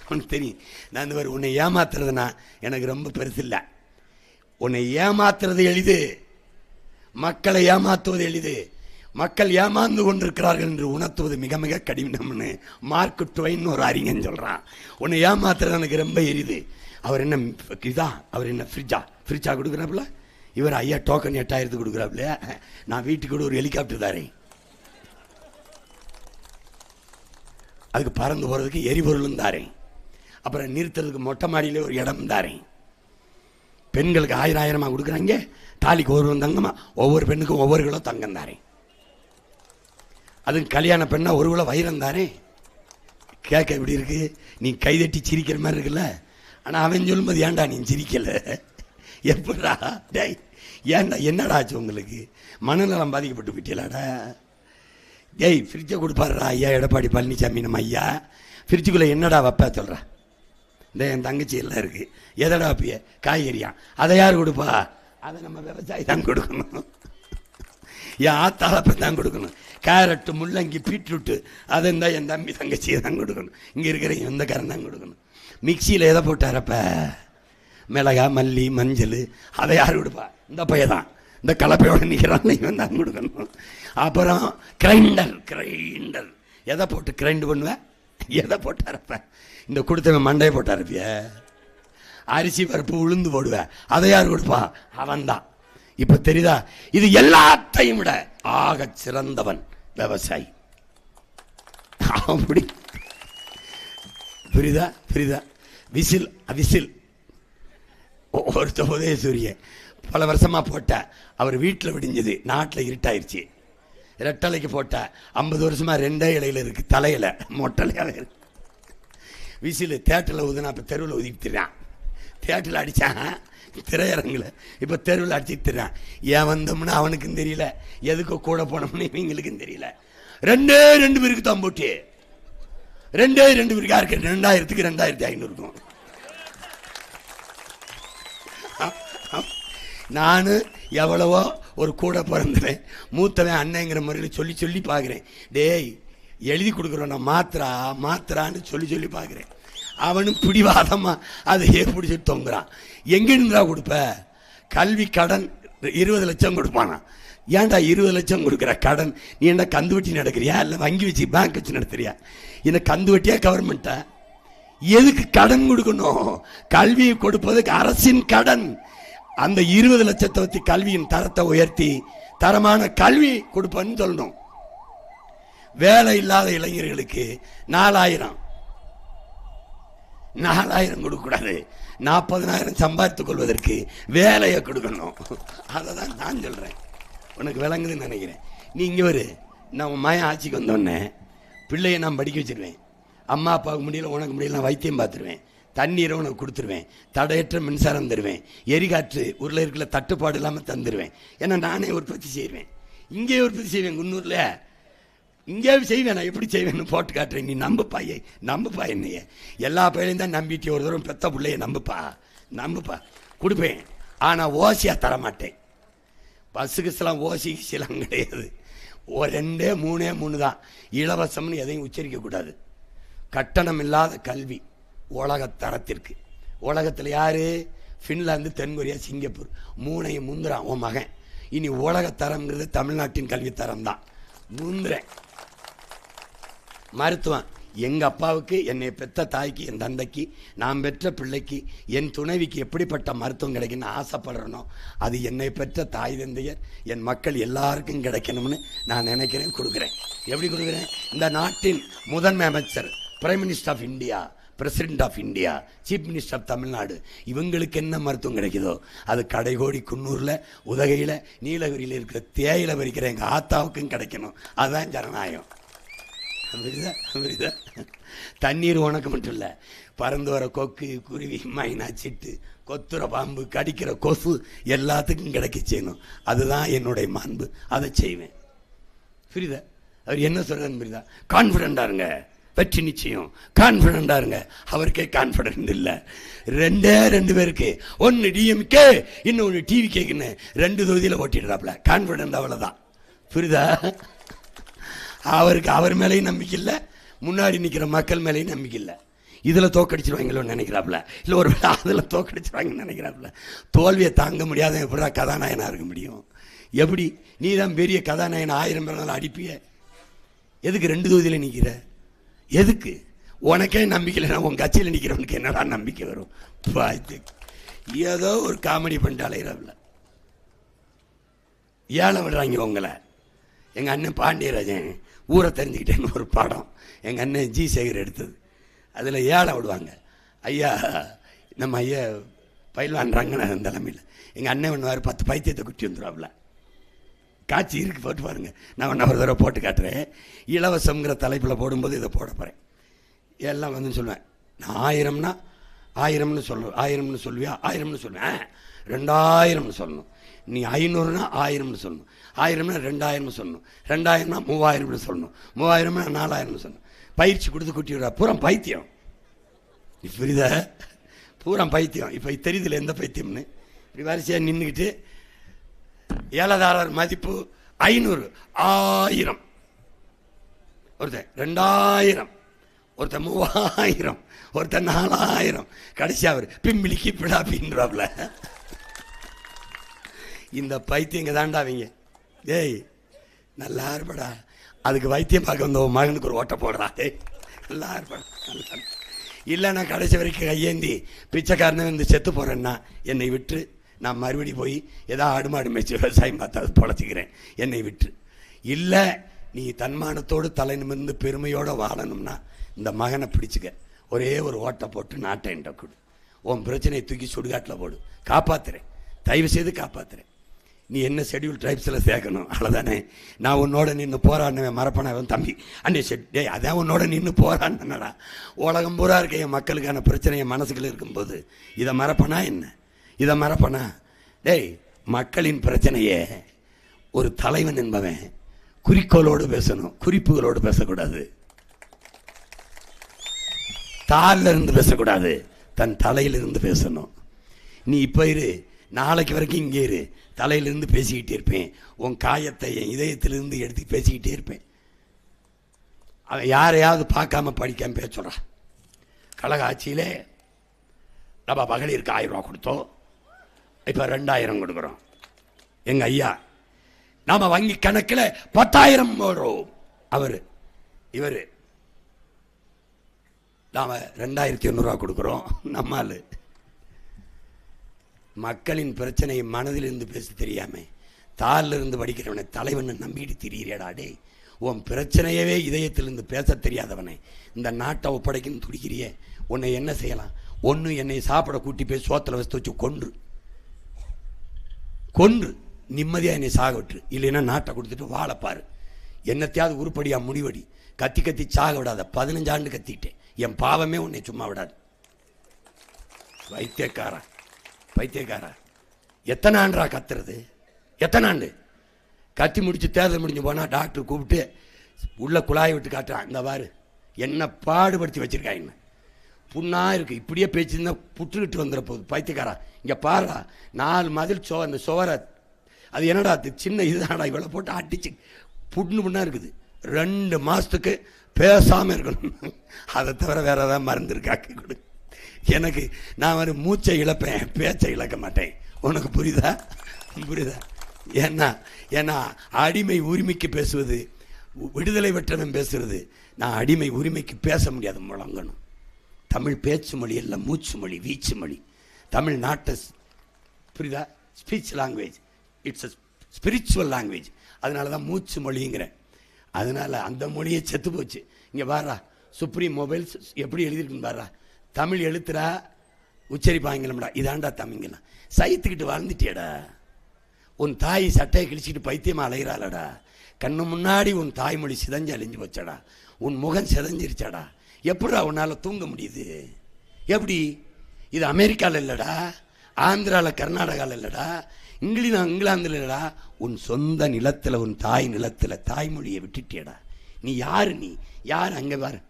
அவனுக்கு தெரியும். நான் இந்த மாதிரி உன்னை ஏமாத்துறதுனா எனக்கு ரொம்ப பெருசு இல்லை. உன்னை ஏமாத்துறது எளிது, மக்களை ஏமாத்துவது எளிது. மக்கள் ஏமாந்து கொண்டிருக்கிறார்கள் என்று உணர்த்துவது மிக மிக கடினம்னு மார்க் ட்வைன் ஒரு அறிஞன் சொல்கிறான். உன்னை ஏமாத்துறது எனக்கு ரொம்ப எரியுது. அவர் என்ன இதா, அவர் என்ன ஃப்ரிட்ஜா கொடுக்குறாப்புல, இவர் ஐயா டோக்கன் 8000 கொடுக்குறாப்புல, நான் வீட்டுக்கு கூட ஒரு ஹெலிகாப்டர் தாரேன், அதுக்கு பறந்து போகிறதுக்கு எரிபொருளும் தாரேன், அப்புறம் நிறுத்துறதுக்கு மொட்டை மாடியிலே ஒரு இடம் தாரேன், பெண்களுக்கு 1000 கொடுக்குறாங்க, தாலிக்கு ஒரு தங்கமா, ஒவ்வொரு பெண்ணுக்கும் ஒவ்வொரு கிலோ தங்கம் தாரேன், அதுக்கு கல்யாண பெண்ணா ஒரு கிலோ வைரம் தாரேன். கேட்க எப்படி இருக்கு, நீ கைதட்டி சிரிக்கிற மாதிரி இருக்குல்ல. ஆனால் அவன் சொல்லும்போது ஏன்டா நீ சிரிக்கலை, எப்படா டேய் ஏன்டா என்னடா ஆச்சு உங்களுக்கு, மனநலம் பாதிக்கப்பட்டு போயிட்டீங்களாடா. டேய் ஃப்ரிட்ஜை கொடுப்பாருடா ஐயா எடப்பாடி பழனிசாமி நம்ம ஐயா, ஃப்ரிட்ஜுக்குள்ளே என்னடா வைப்பா சொல்கிறா. இந்த என் தங்கச்சி எல்லாம் இருக்குது, எதடா வைப்பிய, காய்கறியா, அதை யார் கொடுப்பா, அதை நம்ம விவசாயி தான் கொடுக்கணும், என் ஆத்தாளப்ப தான் கொடுக்கணும். கேரட்டு முள்ளங்கி பீட்ரூட்டு அதை இருந்தால் என் தம்பி தங்கச்சியை தான் கொடுக்கணும், இங்கே இருக்கிற சொந்தக்காரன் தான் கொடுக்கணும். மிக்சியில் எதை போட்டாரப்ப, மிளகா மல்லி மஞ்சள், அதை யார் கொடுப்பா, இந்த பையன் தான், இந்த கலப்பையோட நிற்கிறான் இவன் தான் கொடுக்கணும். அப்புறம் கிரைண்டர் எதை போட்டு கிரைண்ட் பண்ணுவேன், எதை போட்டாரப்ப, இந்த கொடுத்தவன் மண்டையை போட்டாரப்பிய, அரிசி பருப்பு உளுந்து போடுவேன், அதை யார் கொடுப்பா, அவன் தான். இப்ப தெரியுதா, இது எல்லாத்தையும் விட ஆக சிறந்தவன் விவசாயி. அப்படி புரியுதா புரியுதா. விசில் விசில் ஒருத்த உதயசூரியன் பல வருஷமா போட்ட, அவர் வீட்டில் விடிஞ்சது, நாட்டில் இருட்டாயிருச்சு, ரெட்டலைக்கு போட்ட 50 வருஷமா 2 இலையில இருக்கு, தலையில மொட்டலையாக இருக்கு. விசில் தேட்டரில் ஊதுனா இப்போ தெருவில் ஊதிட்டுறான், தேட்டரில் அடித்தான் திரையரங்கில், இப்போ தெருவில் அடிச்சுட்டுறான். ஏன் வந்தோம்னா அவனுக்கும் தெரியல, எதுக்கு கூட போனோம்னு இவங்களுக்கும் தெரியல. 2 பேருக்கு தான் போட்டி, 2 பேருக்கு யாருக்கு 2000க்கு 2500 நான் எவ்வளவோ ஒரு கூட பிறந்தவன், மூத்தவன் அண்ணங்கிற முறையில் சொல்லி சொல்லி பார்க்குறேன். டேய் எழுதி கொடுக்குறோம் நான் மாத்திரான்னு சொல்லி பார்க்குறேன். அவனும் பிடிவாதமா அதையே பிடிச்சி தொங்குறான். எங்கிருந்தா கொடுப்ப, கல்வி கடன் 20 லட்சம் கொடுப்பானா. ஏன்டா 20 லட்சம் கொடுக்குற கடன், நீ என்ன கந்து வட்டி நடக்கிறியா இல்லை வங்கி வச்சு பேங்க் வச்சு நடத்துறியா, என்ன கந்து வட்டியா கவர்மெண்ட்டா, எதுக்கு கடன் கொடுக்கணும், கல்வியை கொடுப்பதுக்கு அரசின் கடன். அந்த 20 லட்சத்தை வச்சு கல்வியின் தரத்தை உயர்த்தி தரமான கல்வி கொடுப்பன்னு சொல்லணும். வேலை இல்லாத இளைஞர்களுக்கு 4000 கொடுக்கக்கூடாது, 40,000 சம்பாதித்துக் கொள்வதற்கு வேலையை கொடுக்கணும். அதை தான் நான் சொல்கிறேன், உனக்கு விளங்குதுன்னு நினைக்கிறேன். நீ இங்கே வரு, நான் உன் மகன் ஆட்சிக்கு வந்தோடனே பிள்ளையை நான் படிக்க வச்சிருவேன், அம்மா அப்பாவுக்கு முடியல உனக்கு முடியல நான் வைத்தியம் பார்த்துருவேன், தண்ணீரை உனக்கு கொடுத்துருவேன், தடையற்ற மின்சாரம் தருவேன், எரிகாற்று ஊரில் இருக்கிற தட்டுப்பாடு இல்லாமல் தந்துடுவேன். ஏன்னா நானே உற்பத்தி செய்வேன், இங்கே உற்பத்தி செய்வேன், குன்னூரில் இங்கே செய்வேன். நான் எப்படி செய்வேன்னு போட்டு காட்டுறேன், நீ நம்புப்பா என்னைய. எல்லா பையனையும் தான் நம்பிட்டு ஒரு தூரம் பெத்த பிள்ளைய நம்புப்பா கொடுப்பேன். ஆனால் ஓசியாக தரமாட்டேன். பஸ்ஸுக்குலாம் ஓசி சிலாம் கிடையாது, 2, 3 தான் இலவசம்னு எதையும் உச்சரிக்கக்கூடாது. கட்டணம் இல்லாத கல்வி உலக தரத்திற்கு. உலகத்தில் யாரு, ஃபின்லாந்து, தென்கொரியா, சிங்கப்பூர் 3ஐயும் முந்துறான் உன் மகன். இனி உலக தரம்ங்கிறது தமிழ்நாட்டின் கல்வி தரம் தான். முந்துறேன். மருத்துவம் எங்கள் அப்பாவுக்கு, என்னை பெற்ற தாய்க்கு, என் தந்தைக்கு, நான் பெற்ற பிள்ளைக்கு, என் துணைவிக்கு எப்படிப்பட்ட மருத்துவம் கிடைக்குன்னு ஆசைப்படுறனோ அது என்னை பெற்ற தாய் தந்தையர், என் மக்கள் எல்லாருக்கும் கிடைக்கணும்னு நான் நினைக்கிறேன், கொடுக்குறேன். எப்படி கொடுக்குறேன்? இந்த நாட்டின் முதன்மை அமைச்சர், prime minister of India, president of India, chief minister of Tamil Nadu, இவங்களுக்கு என்ன மருத்துவம் கிடைக்குதோ அது கடைகோடி குன்னூரில், உதகையில், நீலகிரியில் இருக்கிற தேயிலை பறிக்கிற எங்கள் ஆத்தாவுக்கும் கிடைக்கணும். அதுதான் ஜனநாயகம். தண்ணீர் உனக்கு மட்டும் இல்லை, பறந்து வர கொக்கு, குருவி, மைனா, சிட்டு, கொத்துற பாம்பு, கடிக்கிற கொசு எல்லாத்துக்கும் கிடைக்க செய்யணும். அதுதான் என்னுடைய மாண்பு, அதை செய்வேன். புரியுதா? அவர் என்ன சொல்றாருன்னு புரியுதா? கான்ஃபிடண்டா இருங்க, வெற்றி நிச்சயம், கான்ஃபிடண்டா இருங்க. அவருக்கே கான்ஃபிடன்ட் இல்லை. ரெண்டு பேருக்கு, ஒன்னு டிஎம்கே, இன்னொன்று டிவி கேக்குன்னு 2 தொகுதியில் ஓட்டிடுறாப்ல. கான்ஃபிடன்ட் அவ்வளவுதான். புரியுதா? அவருக்கு அவர் மேலேயும் நம்பிக்கை இல்லை, முன்னாடி நிற்கிற மக்கள் மேலேயும் நம்பிக்கை இல்லை. இதில் தோக்கடிச்சிருவாங்களோன்னு நினைக்கிறாப்புல, இல்லை ஒரு அதில் தோக்கடிச்சிருவாங்கன்னு நினைக்கிறாப்புல. தோல்வியை தாங்க முடியாத எப்படா கதாநாயகனாக இருக்க முடியும்? எப்படி? நீ தான் பெரிய கதாநாயகன், 1000 பேர் அடிப்பிய. எதுக்கு 2 தொகுதியில் நிற்கிற? எதுக்கு? உனக்கே நம்பிக்கை இல்லைன்னா உன் கட்சியில் நிற்கிறவனுக்கு என்னடா நம்பிக்கை வரும்? ஏதோ ஒரு காமெடி பண்ணிட்டு அலைகிறாப்புல. ஏழை விடுறாங்க உங்களை. எங்கள் அண்ணன் பாண்டியராஜன் ஊரை தெரிஞ்சுக்கிட்டேன்னு ஒரு படம் எங்கள் அண்ணன் ஜி சேகர் எடுத்தது. அதில் ஏழை விடுவாங்க. ஐயா, நம்ம ஐயா பயில்வான்றாங்கன்னு அந்த தலைமையில் எங்கள் அண்ணன் பண்ணுவார், 10 பைத்தியத்தை குட்டி வந்துடுவாப்புல. காட்சி இருக்கு, போட்டு பாருங்க. நான் ஒன்று ஒரு தடவை போட்டு காட்டுறேன். இலவசங்கிற தலைப்பில் போடும்போது இதை போட போகிறேன். எல்லாம் வந்து சொல்லுவேன், நான் 1000ன்னு சொல்லுவேன். 1000ன்னு சொல்லுவியா? 1000ன்னு சொல்லுவேன். 2000ன்னு சொல்லணும். நீ 500னா 1000ன்னு சொல்லணும். 1000னா 2000ன்னு சொல்லணும். 2000னா 3000ன்னு சொல்லணும். 3000னா 4000ன்னு சொல்லணும். பயிற்சி கொடுத்து குட்டி விடுறா. பூரா பைத்தியம். புரியுதா? பூரா பைத்தியம். இப்போ தெரியுதுல எந்த பைத்தியம்னு. இப்படி வரிசையாக நின்றுக்கிட்டு ஏலதாரர் மதிப்பு 500, 1000, ஒருத்தன் 2000, ஒருத்தன் 3000, ஒருத்தன் 4000, கடைசி அவர் பிம்பிளிக்கு பிடாப்பின்றாப்ல. இந்த பைத்தியங்க தாண்டா அவங்க. ஏய், நல்லா இருப்படா. அதுக்கு வைத்தியம் பார்க்க வந்த மகனுக்கு ஒரு ஓட்ட போடுறா. ஏய், நல்லா இருப்படா. இல்லை, நான் கடைசி வரைக்கும் கையேந்தி பிச்சைக்காரனே வந்து செத்து போகிறேன்னா என்னை விட்டு நான் மறுபடி போய் ஏதாவது ஆடு மாடு மேய்ச்சி விவசாயம் பார்த்து அது பொழைச்சிக்கிறேன். என்னை விட்டு. இல்லை, நீ தன்மானத்தோடு தலை நிமிர்ந்து பெருமையோடு வாழணும்னா இந்த மகனை பிடிச்சிக்க. ஒரே ஒரு ஓட்டை போட்டு நாட்டை என்ற கொடு. உன் பிரச்சனையை தூக்கி சுடுகாட்டில் போடு. காப்பாற்றுறேன், தயவு செய்து காப்பாற்றுறேன். நீ என்ன ஷெட்யூல் ட்ரைப்ஸில் சேர்க்கணும், அவ்வளோதானே. நான் உன்னோட நின்று போராடினவன் மரப்பனவன் தம்பி அண்ணே டே, அதான் உன்னோட நின்று போராடினடா. உலகம் பூரா இருக்க என் மக்களுக்கான பிரச்சனையை மனசுக்குள்ள இருக்கும்போது இதை மறப்பனா என்ன? இதை மறப்பனா? டேய், மக்களின் பிரச்சனையே ஒரு தலைவன் என்பவன் குறிக்கோளோடு பேசணும், குறிப்புகளோடு பேசக்கூடாது. தாளில் இருந்து பேசக்கூடாது, தன் தலையிலிருந்து பேசணும். நீ இப்போ இரு, நாளைக்கு வரைக்கும் இங்கே இரு, தலையிலிருந்து பேசிக்கிட்டே இருப்பேன். உன் காயத்தை என் இதயத்திலிருந்து எடுத்து பேசிக்கிட்டே இருப்பேன். அவன் யாரையாவது பார்க்காம படிக்காம பேச சொல்கிறான். கழக ஆட்சியிலே நம்ம மகளிருக்கு 1000 ரூபா கொடுத்தோம், இப்போ 2000 கொடுக்குறோம். எங்கள் ஐயா, நாம் வங்கி கணக்கில் 10,000 போடுறோம். இவர் நாம் 2800 கொடுக்குறோம். நம்மால் மக்களின் பிரச்சனையை மனதிலிருந்து பேச தெரியாம தாளில் இருந்து படிக்கிறவனை தலைவனை நம்பிட்டு திரியிறியடா. டே, உன் பிரச்சனையவே இதயத்திலிருந்து பேச தெரியாதவனை இந்த நாட்டை ஒப்படைக்கணும்னு துடிக்கிறியே. உன்னை என்ன செய்யலாம்? ஒன்று, என்னை சாப்பிட கூட்டி போய் சோத்தில் வச்சு வச்சு கொன்று நிம்மதியாக என்னை சாக விட்டுரு. இல்லைன்னா நாட்டை கொடுத்துட்டு வாழப்பாரு. என்னத்தையாவது உருப்படியாக முடிவடி. கத்தி கத்தி சாக விடாத. 15 ஆண்டு கத்திக்கிட்டேன். என் பாவமே உன்னை சும்மா விடாது. பைத்தியக்காரா, எத்தனை ஆண்டா கத்துறது? எத்தனை ஆண்டு கத்தி முடிச்சு தேர்தல் முடிஞ்சு போனால் டாக்டர் கூப்பிட்டு உள்ள குழாயை விட்டு காட்டுறான். இந்த பாரு என்ன பாடுபடுத்தி வச்சிருக்காங்க. புண்ணா இருக்கு. இப்படியே பேச்சுருந்தா புற்றுக்கிட்டு வந்துட போகுது. பைத்தியக்காரா, இங்கே பாருடா, 4 மதில் அந்த சுவரை, அது என்னடா அது சின்ன இதுதான்டா, இவ்வளோ போட்டு அடிச்சு புண்ணா இருக்குது. 2 மாதத்துக்கு பேசாமல் இருக்கணும். அதை தவிர வேற ஏதாவது மருந்து இருக்காக்கி கொடு. எனக்கு நான் மூச்சை இழப்பேன், பேச்சை இழக்க மாட்டேன். உனக்கு புரியுதா? ஏன்னா அடிமை உரிமைக்கு பேசுவது விடுதலை வெற்றனம் பேசுறது, நான் அடிமை உரிமைக்கு பேச முடியாது, முழங்கணும். தமிழ் பேச்சு மொழி அல்ல, மூச்சு மொழி, வீச்சு மொழி. தமிழ்நாட்டை புரியுதா? Speech language, it's a spiritual language. அதனால தான் மூச்சு மொழிங்கிறேன். அதனால அந்த மொழியை செத்து போச்சு. இங்கே பாரா, சுப்ரீம் மொபைல்ஸ் எப்படி எழுதியிருக்குன்னு பாரா, தமிழ் எழுத்துறா உச்சரிப்பாங்களா, இதாண்டா தமிழ்னா. சைத்துக்கிட்டு வாழ்ந்துட்டியடா. உன் தாய் சட்டையை கிழிச்சிட்டு பைத்தியமா அலைகிறாளடா. கண்ணு முன்னாடி உன் தாய்மொழி சிதைஞ்சு அழிஞ்சு போச்சடா. உன் முகம் சிதைஞ்சிருச்சாடா. எப்படா உன்னால் தூங்க முடியுது? எப்படி? இது அமெரிக்காவில் இல்லைடா, ஆந்திராவில், கர்நாடகாவில் இல்லைடா, இங்கிலாந்தில் இல்லைடா. உன் சொந்த நிலத்தில், உன் தாய் நிலத்தில் தாய்மொழியை விட்டுட்டியடா. நீ யாரு? நீ யார்? அங்கே பாரு,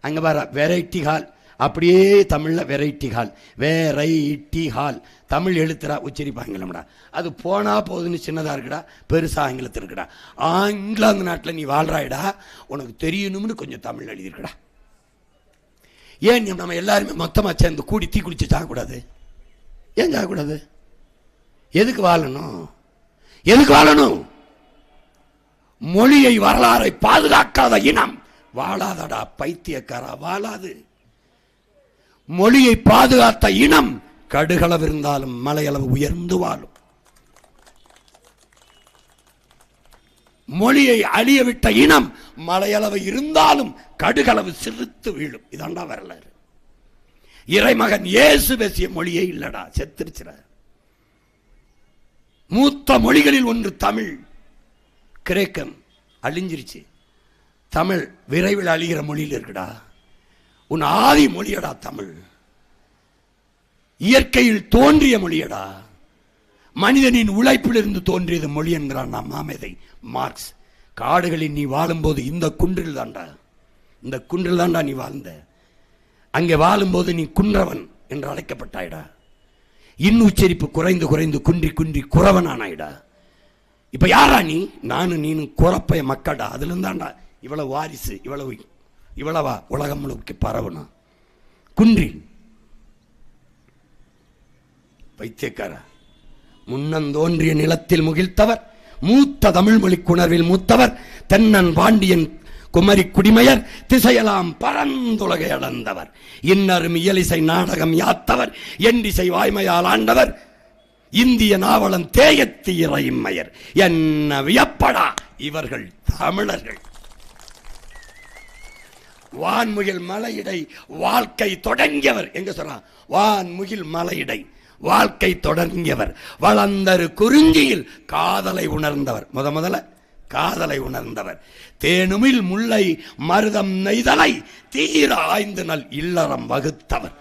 அங்கே பாரு, வெரைட்டி ஹால். அப்படியே தமிழில் variety hall, variety hall. Tamil எழுத்துறா உச்சரிப்பாங்களா, அது போனா போதுன்னு சின்னதாக இருக்குடா, பெருசாக ஆங்கிலத்தில் இருக்குடா. இங்கிலாந்து நாட்டில் நீ வாழ்றாயிடா, உனக்கு தெரியணும்னு கொஞ்சம் தமிழ் எழுதியிருக்கடா. ஏன் நம்ம எல்லாருமே மொத்தமாக சேர்ந்து கூடி தீ குளிச்சு சாகக்கூடாது? ஏன் சாகக்கூடாது? எதுக்கு வாழணும்? எதுக்கு வாழணும்? மொழியை வரலாறை பாதுகாக்காத இனம் வாழாதடா பைத்தியக்காரா, வாழாது. மொழியை பாதுகாத்த இனம் கடுகளவு இருந்தாலும் மலையளவு உயர்ந்து வாழும். மொழியை அழிய விட்ட இனம் மலையளவு இருந்தாலும் கடுகளவு சிறுத்து வீழும். இதாண்டா வரலாறு. இறைமகன் இயேசு பேசிய மொழியே இல்லடா, செத்துருச்சுற. மூத்த மொழிகளில் ஒன்று தமிழ். கிரேக்கம் அழிஞ்சிருச்சு, தமிழ் விரைவில் அழிகிற மொழியில் இருக்குடா. உன் ஆதி மொழியடா தமிழ். இயற்கையில் தோன்றிய மொழியடா. மனிதனின் உழைப்பிலிருந்து தோன்றியது மொழி என்கிறான் நாம் மாமேதை மார்க்ஸ். காடுகளில் நீ வாழும்போது இந்த குன்றில் தாண்டா, இந்த குன்றில் தாண்டா நீ வாழ்ந்த. அங்கே வாழும்போது நீ குன்றவன் என்று அழைக்கப்பட்டாயிடா. உச்சரிப்பு குறைந்து குறைந்து குன்றி குன்றி குறவனானாயிடா. இப்ப யாரா நீ? நானும் நீனும் குறப்பைய மக்கடா. அதுல இருந்தாண்டா இவ்வளவு வாரிசு, இவ்வளவா உலகம் முழுக்க பரவணும். குன்றில் பைத்தியக்கார. முன்னந்தோன்றிய நிலத்தில் முகிழ்த்தவர், மூத்த தமிழ் மொழி குணர்வில் மூத்தவர், தென்னன் பாண்டியன் குமரி குடிமையர், திசையெல்லாம் பரந்துலகை அளந்தவர், இன்னரும் இயலிசை நாடகம் யாத்தவர், என்றிசை வாய்மையால் ஆண்டவர், இந்திய நாவலம் தேயத்தி இறைமையர். என்ன வியப்படா இவர்கள் தமிழர்கள். வான்முகில் மலையிடை வாழ்க்கை தொடங்கியவர். எங்க சொல்றான்? வான்முகில் மலையிடை வாழ்க்கை தொடங்கியவர், வளர்ந்தரு குறிஞ்சியில் காதலை உணர்ந்தவர். முதல்ல காதலை உணர்ந்தவர், தேனுமில் முல்லை மருதம் நெய்தலை தீர ஆய்ந்து நல் இல்லறம் வகுத்தவர்,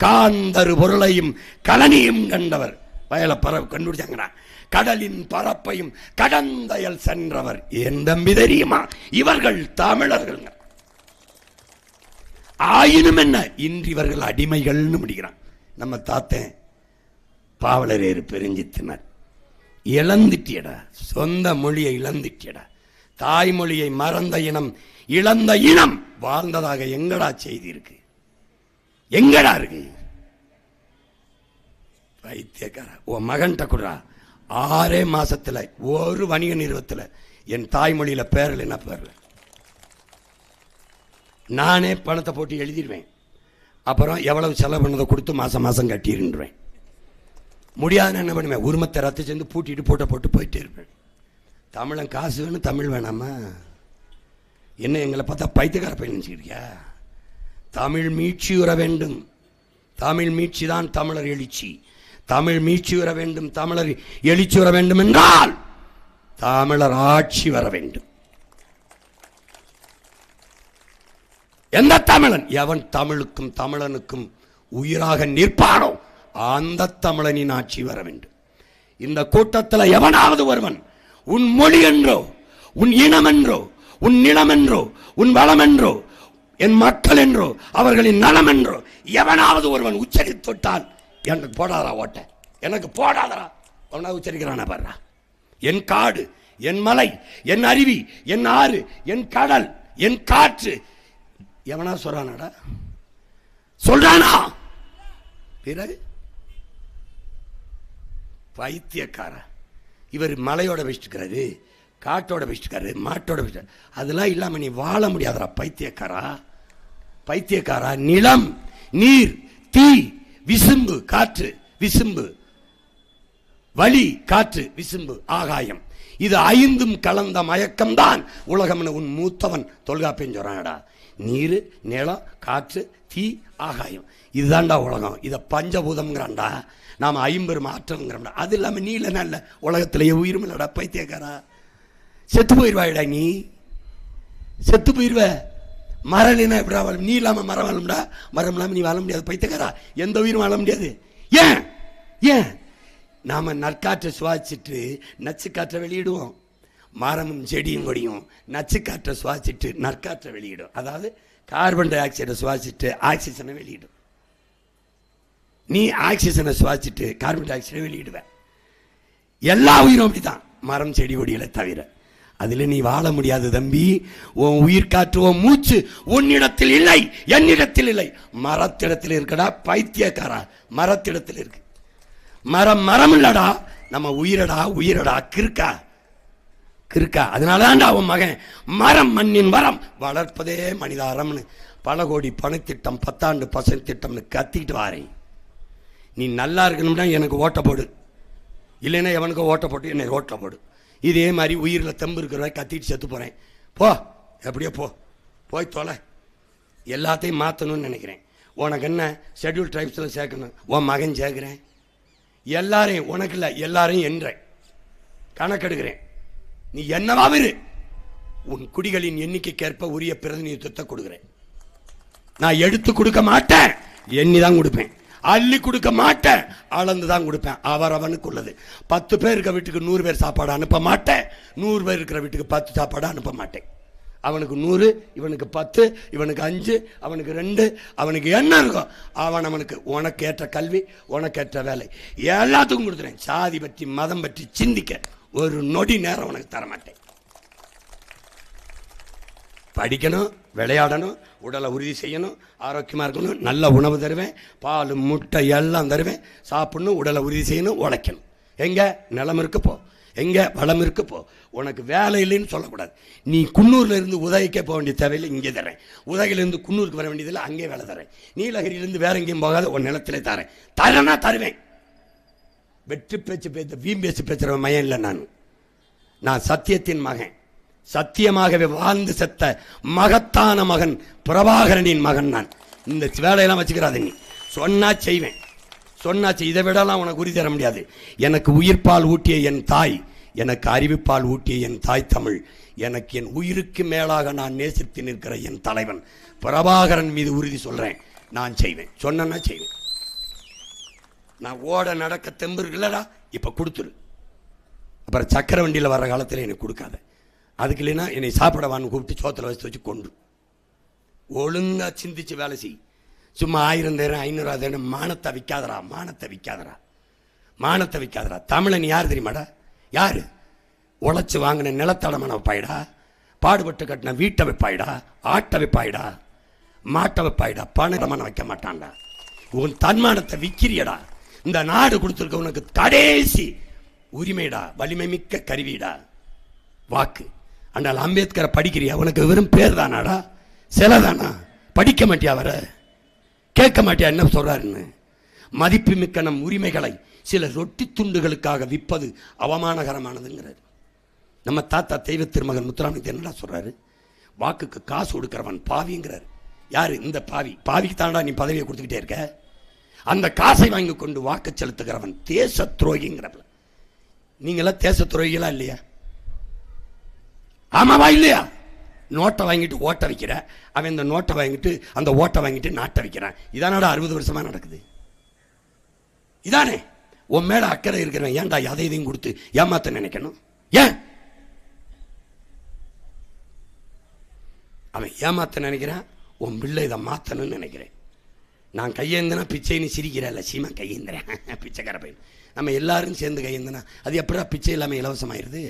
காந்தரு பொருளையும் கலனியும் கண்டவர். வயல பரப்பு கண்டுபிடிச்சாங்க. கடலின் பரப்பையும் கடந்தயல் சென்றவர். என் தம்பி தெரியுமா? இவர்கள் தமிழர்கள். ஆயினும் என்ன, இன்று இவர்கள் அடிமைகள்னு முடிக்கிறான். நம்ம தாத்தன் பாவலரேறு பெருஞ்சித்தினர். இழந்துட்டியடா, சொந்த மொழியை இழந்துட்டியடா. தாய்மொழியை மறந்த இனம், இழந்த இனம் வாழ்ந்ததாக எங்கடா செய்தி இருக்கு? எங்கடா இருக்கு? வைத்தியக்கார, உன் மகன்கிட்ட கூட 6 மாசத்துல ஒரு வணிக நிறுவனத்தில் என் தாய்மொழியில பேரல் என்ன பேரல, நானே பணத்தை போட்டு எழுதிடுவேன். அப்புறம் எவ்வளவு செலவு பண்ணதை கொடுத்து மாசம் மாசம் கட்டிடுவேன். முடியாதுன்னு என்ன பண்ணுவேன்? உரிமத்தை ரத்து சேர்ந்து பூட்டிட்டு போட்டு போயிட்டே இருப்பேன். தமிழன் காசு வேணும், தமிழ் வேணாமா? என்ன எங்களை பார்த்தா பைத்தியக்கார பையன் நினைச்சுக்கிறியா? தமிழ் மீட்சி உற வேண்டும். தமிழ் மீட்சி தான் தமிழர் எழுச்சி. தமிழ் மீட்சி வர வேண்டும், தமிழர் எழுச்சி வர வேண்டும் என்றால் தமிழர் ஆட்சி வர வேண்டும். எந்த தமிழன், எவன் தமிழுக்கும் தமிழனுக்கும் உயிராக நிற்பானோ அந்த தமிழனின் ஆட்சி வர வேண்டும். இந்த கூட்டத்தில் எவனாவது ஒருவன் உன் மொழி என்றோ, உன் இனம் என்றோ, உன் நிலம் என்றோ, உன் வளம் என்றோ, என் மக்கள் என்றோ, அவர்களின் நலம் என்றோ எவனாவது ஒருவன் உச்சரித்துட்டால் எனக்கு போடாதரா ஓட்ட, எனக்கு போடாதரா அவனா உச்சரிக்கிறானா பாரு. என் காடு, என் மலை, என் அருவி, என் ஆறு, என் கடல், என் காற்று எவனா சொல்றானாடா? சொல்றானா? பிறகு பைத்தியக்கார. இவர் மலையோட வச்சிருக்கிறாரு, காட்டோட பேசிட்டுக்காரு, மாட்டோட பேசிட்டு, அதெல்லாம் இல்லாமல் நீ வாழ முடியாதரா பைத்தியக்காரா, பைத்தியக்காரா. நிலம், நீர், தீ, விசும்பு, காற்று, விசும்பு, வலி, காற்று, விசும்பு, ஆகாயம், இது 5ம் கலந்த மயக்கம்தான் உலகம்னு உன் மூத்தவன் தொல்காப்பியன் சொல்றானடா. நீர், நிலம், காற்று, தீ, ஆகாயம், இதுதான்டா உலகம். இதை பஞ்சபூதம்ங்கிறான்டா. நாம் 50 மாற்றம்ங்கிறோம்டா. அது இல்லாமல் நீ இல்லைன்னா இல்லை, உலகத்திலேயே உயிரும் இல்லைடா பைத்தியக்காரா. செத்து போயிடுவாடா, நீ செத்து போயிடுவ. மரணினா எப்படா வாழும்? நீ இல்லாமல் மரம் வாழும்டா, மரம் இல்லாமல் நீ வாழ முடியாது பைத்தியக்காரா. எந்த உயிரும் வாழ முடியாது. ஏன் ஏன் நாம நற்காற்றை சுவாசிச்சுட்டு நச்சு காற்றை வெளியிடுவோம். மரமும் செடியும் கொடியும் நச்சு காற்றை சுவாசிச்சுட்டு நற்காற்றை வெளியிடும். அதாவது கார்பன் டை ஆக்சைடை சுவாசிச்சுட்டு ஆக்சிஜனை வெளியிடும். நீ ஆக்சிஜனை சுவாசிச்சுட்டு கார்பன் டை ஆக்சைடை வெளியிடுவ. எல்லா உயிரும் அப்படித்தான், மரம் செடி கொடிகளை தவிர. அதில் நீ வாழ முடியாது தம்பி. உன் உயிர் காற்று, உன் மூச்சு உன்னிடத்தில் இல்லை, என்னிடத்தில் இல்லை. மரத்திடத்தில் இருக்கடா பைத்தியக்காரா, மரத்திடத்தில் இருக்கு. மரம் மரம் இல்லடா, நம்ம உயிரடா, உயிரடா, கிறுக்கா கிறுக்கா. அதனாலதான்டா அவன் மகன் மரம் மண்ணின் வரம் வளர்ப்பதே மனிதாரம்னு பல கோடி பணத்திட்டம், 10 ஆண்டு பசங்க திட்டம்னு கத்திக்கிட்டு வாரேன். நீ நல்லா இருக்கணும்னா எனக்கு ஓட்ட போடு, இல்லைன்னா எவனுக்கு ஓட்ட போட்டு என்னை ஓட்ட போடு. இதே மாதிரி உயிரில் தெம்பு இருக்கிறவரை கத்திட்டு செத்து போகிறேன். போ, எப்படியோ போ, போய் தொலை. எல்லாத்தையும் மாற்றணும்னு நினைக்கிறேன். உனக்கு என்ன ஷெட்யூல் ட்ரைப்ஸில் சேர்க்கணும், உன் மகன் சேர்க்குறேன். எல்லாரையும், உனக்கு இல்லை எல்லாரையும் என்ற கணக்கெடுக்கிறேன். நீ என்னவாவிரு, உன் குடிகளின் எண்ணிக்கைக்கேற்ப உரிய பிரதிநிதித்துவத்தை கொடுக்குறேன். நான் எடுத்து கொடுக்க மாட்டேன், எண்ணி தான் கொடுப்பேன். அள்ளி கொடுக்க மாட்டேன், அளந்து தான் கொடுப்பேன். அவரவனுக்கு உள்ளது. 10 பேர் இருக்க வீட்டுக்கு 100 பேர் சாப்பாடு அனுப்ப மாட்டேன். 100 பேர் இருக்கிற வீட்டுக்கு 10 சாப்பாடு அனுப்ப மாட்டேன். அவனுக்கு 100, இவனுக்கு 10, இவனுக்கு 5, அவனுக்கு 2, அவனுக்கு என்ன இருக்கும் அவனுக்கு. உனக்கு ஏற்ற கல்வி, உனக்கு ஏற்ற வேலை எல்லாத்துக்கும் கொடுத்துறேன். சாதி பற்றி மதம் பற்றி சிந்திக்க ஒரு நொடி நேரம் உனக்கு தரமாட்டேன். படிக்கணும், விளையாடணும், உடலை உறுதி செய்யணும், ஆரோக்கியமாக இருக்கணும், நல்ல உணவு தருவேன், பால் முட்டை எல்லாம் தருவேன். சாப்பிடணும், உடலை உறுதி செய்யணும், உழைக்கணும். எங்கே நிலம் இருக்கு போ, எங்கே வளம் இருக்கு போ. உனக்கு வேலை இல்லைன்னு சொல்லக்கூடாது. நீ குன்னூர்ல இருந்து உதகைக்கே போக வேண்டிய தேவையில்லை, இங்கே தரேன். உதகையிலேருந்து குன்னூருக்கு வர வேண்டியதில்லை, அங்கே வேலை தரேன். நீலகிரியிலேருந்து வேற எங்கேயும் போகாத உன் நிலத்திலே தரேன். தரேன்னா தருவேன். வெற்றி பேச்சு பேச வீண் பேச்சு பேசுகிற மகன் இல்லை நான் சத்தியத்தின் மகன். சத்தியமாகவே வாழ்ந்து செத்த மகத்தான மகன் பிரபாகரனின் மகன் நான். இந்த வேலையெல்லாம் வச்சுக்கிறாத, நீ சொன்னா செய்வேன், சொன்னாச்சு. இதை விடலாம் உனக்கு உறுதி தர முடியாது. எனக்கு உயிர்ப்பால் ஊட்டிய என் தாய், எனக்கு அறிவிப்பால் ஊட்டிய என் தாய் தமிழ், எனக்கு என் உயிருக்கு மேலாக நான் நேசித்து நிற்கிற என் தலைவன் பிரபாகரன் மீது உறுதி சொல்றேன். நான் செய்வேன், சொன்னா செய்வேன். நான் ஓட நடக்க தெம்பு இருக்குல்லடா, இப்ப கொடுத்துரு. அப்புறம் சக்கர வண்டியில் வர்ற காலத்தில் எனக்கு கொடுக்காத. அதுக்கு இல்லைன்னா என்னை சாப்பிடவான்னு கூப்பிட்டு சோத்தில் வச்சு கொண்டு ஒழுங்கா சிந்திச்சு வேலை செய். சும்மா 1000 500 மானத்தை விற்காதரா, மானத்தை விற்காதரா, மானத்தை விற்காதரா. தமிழன் யார் தெரியுமாடா? யாரு? உழைச்சு வாங்கின நிலத்தடமான வைப்பாயிடா, பாடுபட்டு கட்டின வீட்டை வைப்பாயிடா, ஆட்டை வைப்பாயிடா, மாட்டை வைப்பாயிடா. பணமான வைக்க மாட்டான்டா. உன் தன்மானத்தை விற்கிறியடா. இந்த நாடு கொடுத்துருக்க உனக்கு கடைசி உரிமைடா, வலிமை மிக்க கருவிடா வாக்கு. ஆனால் அம்பேத்கரை படிக்கிறியா? உனக்கு வெறும் பேர் தானாடா, சிலை தானா? படிக்க மாட்டியா? வர கேட்க மாட்டியா என்ன சொல்றாருன்னு? மதிப்பு மிக்க நம் உரிமைகளை சில ரொட்டி துண்டுகளுக்காக விற்பது அவமானகரமானதுங்கிறார். நம்ம தாத்தா தெய்வ திருமகன் முத்துராமலிங்க என்னடா சொல்றாரு? வாக்குக்கு காசு கொடுக்கிறவன் பாவிங்கிறார். யாரு இந்த பாவி? பாவிக்கு தாண்டா நீ பதவியை கொடுத்துக்கிட்டே இருக்க. அந்த காசை வாங்கி கொண்டு வாக்கு செலுத்துகிறவன் தேச துரோகிங்கிறவன். நீங்களாம் தேச துரோகிகளா இல்லையா? ஆமாவா இல்லையா? நோட்டை வாங்கிட்டு ஓட்ட வைக்கிற, அவன் இந்த நோட்டை வாங்கிட்டு அந்த ஓட்டை வாங்கிட்டு நாட்டை வைக்கிறான். இதானடா 60 வருஷமா நடக்குது. இதானே உன் மேல அக்கறை இருக்கிறவன் ஏன்டா எதையும் கொடுத்து ஏமாத்த நினைக்கணும்? ஏன் அவன் ஏமாத்த நினைக்கிறான்? உன் பிள்ளை இதை மாத்தணும்னு நினைக்கிறேன். நான் கையேந்தினா பிச்சைன்னு சிரிக்கிறேன், சீமா கையேந்திரேன் பிச்சைக்கார பையன். நம்ம எல்லாரும் சேர்ந்து கையேந்தினா அது எப்படா பிச்சை இல்லாமல் இலவசமாயிருது?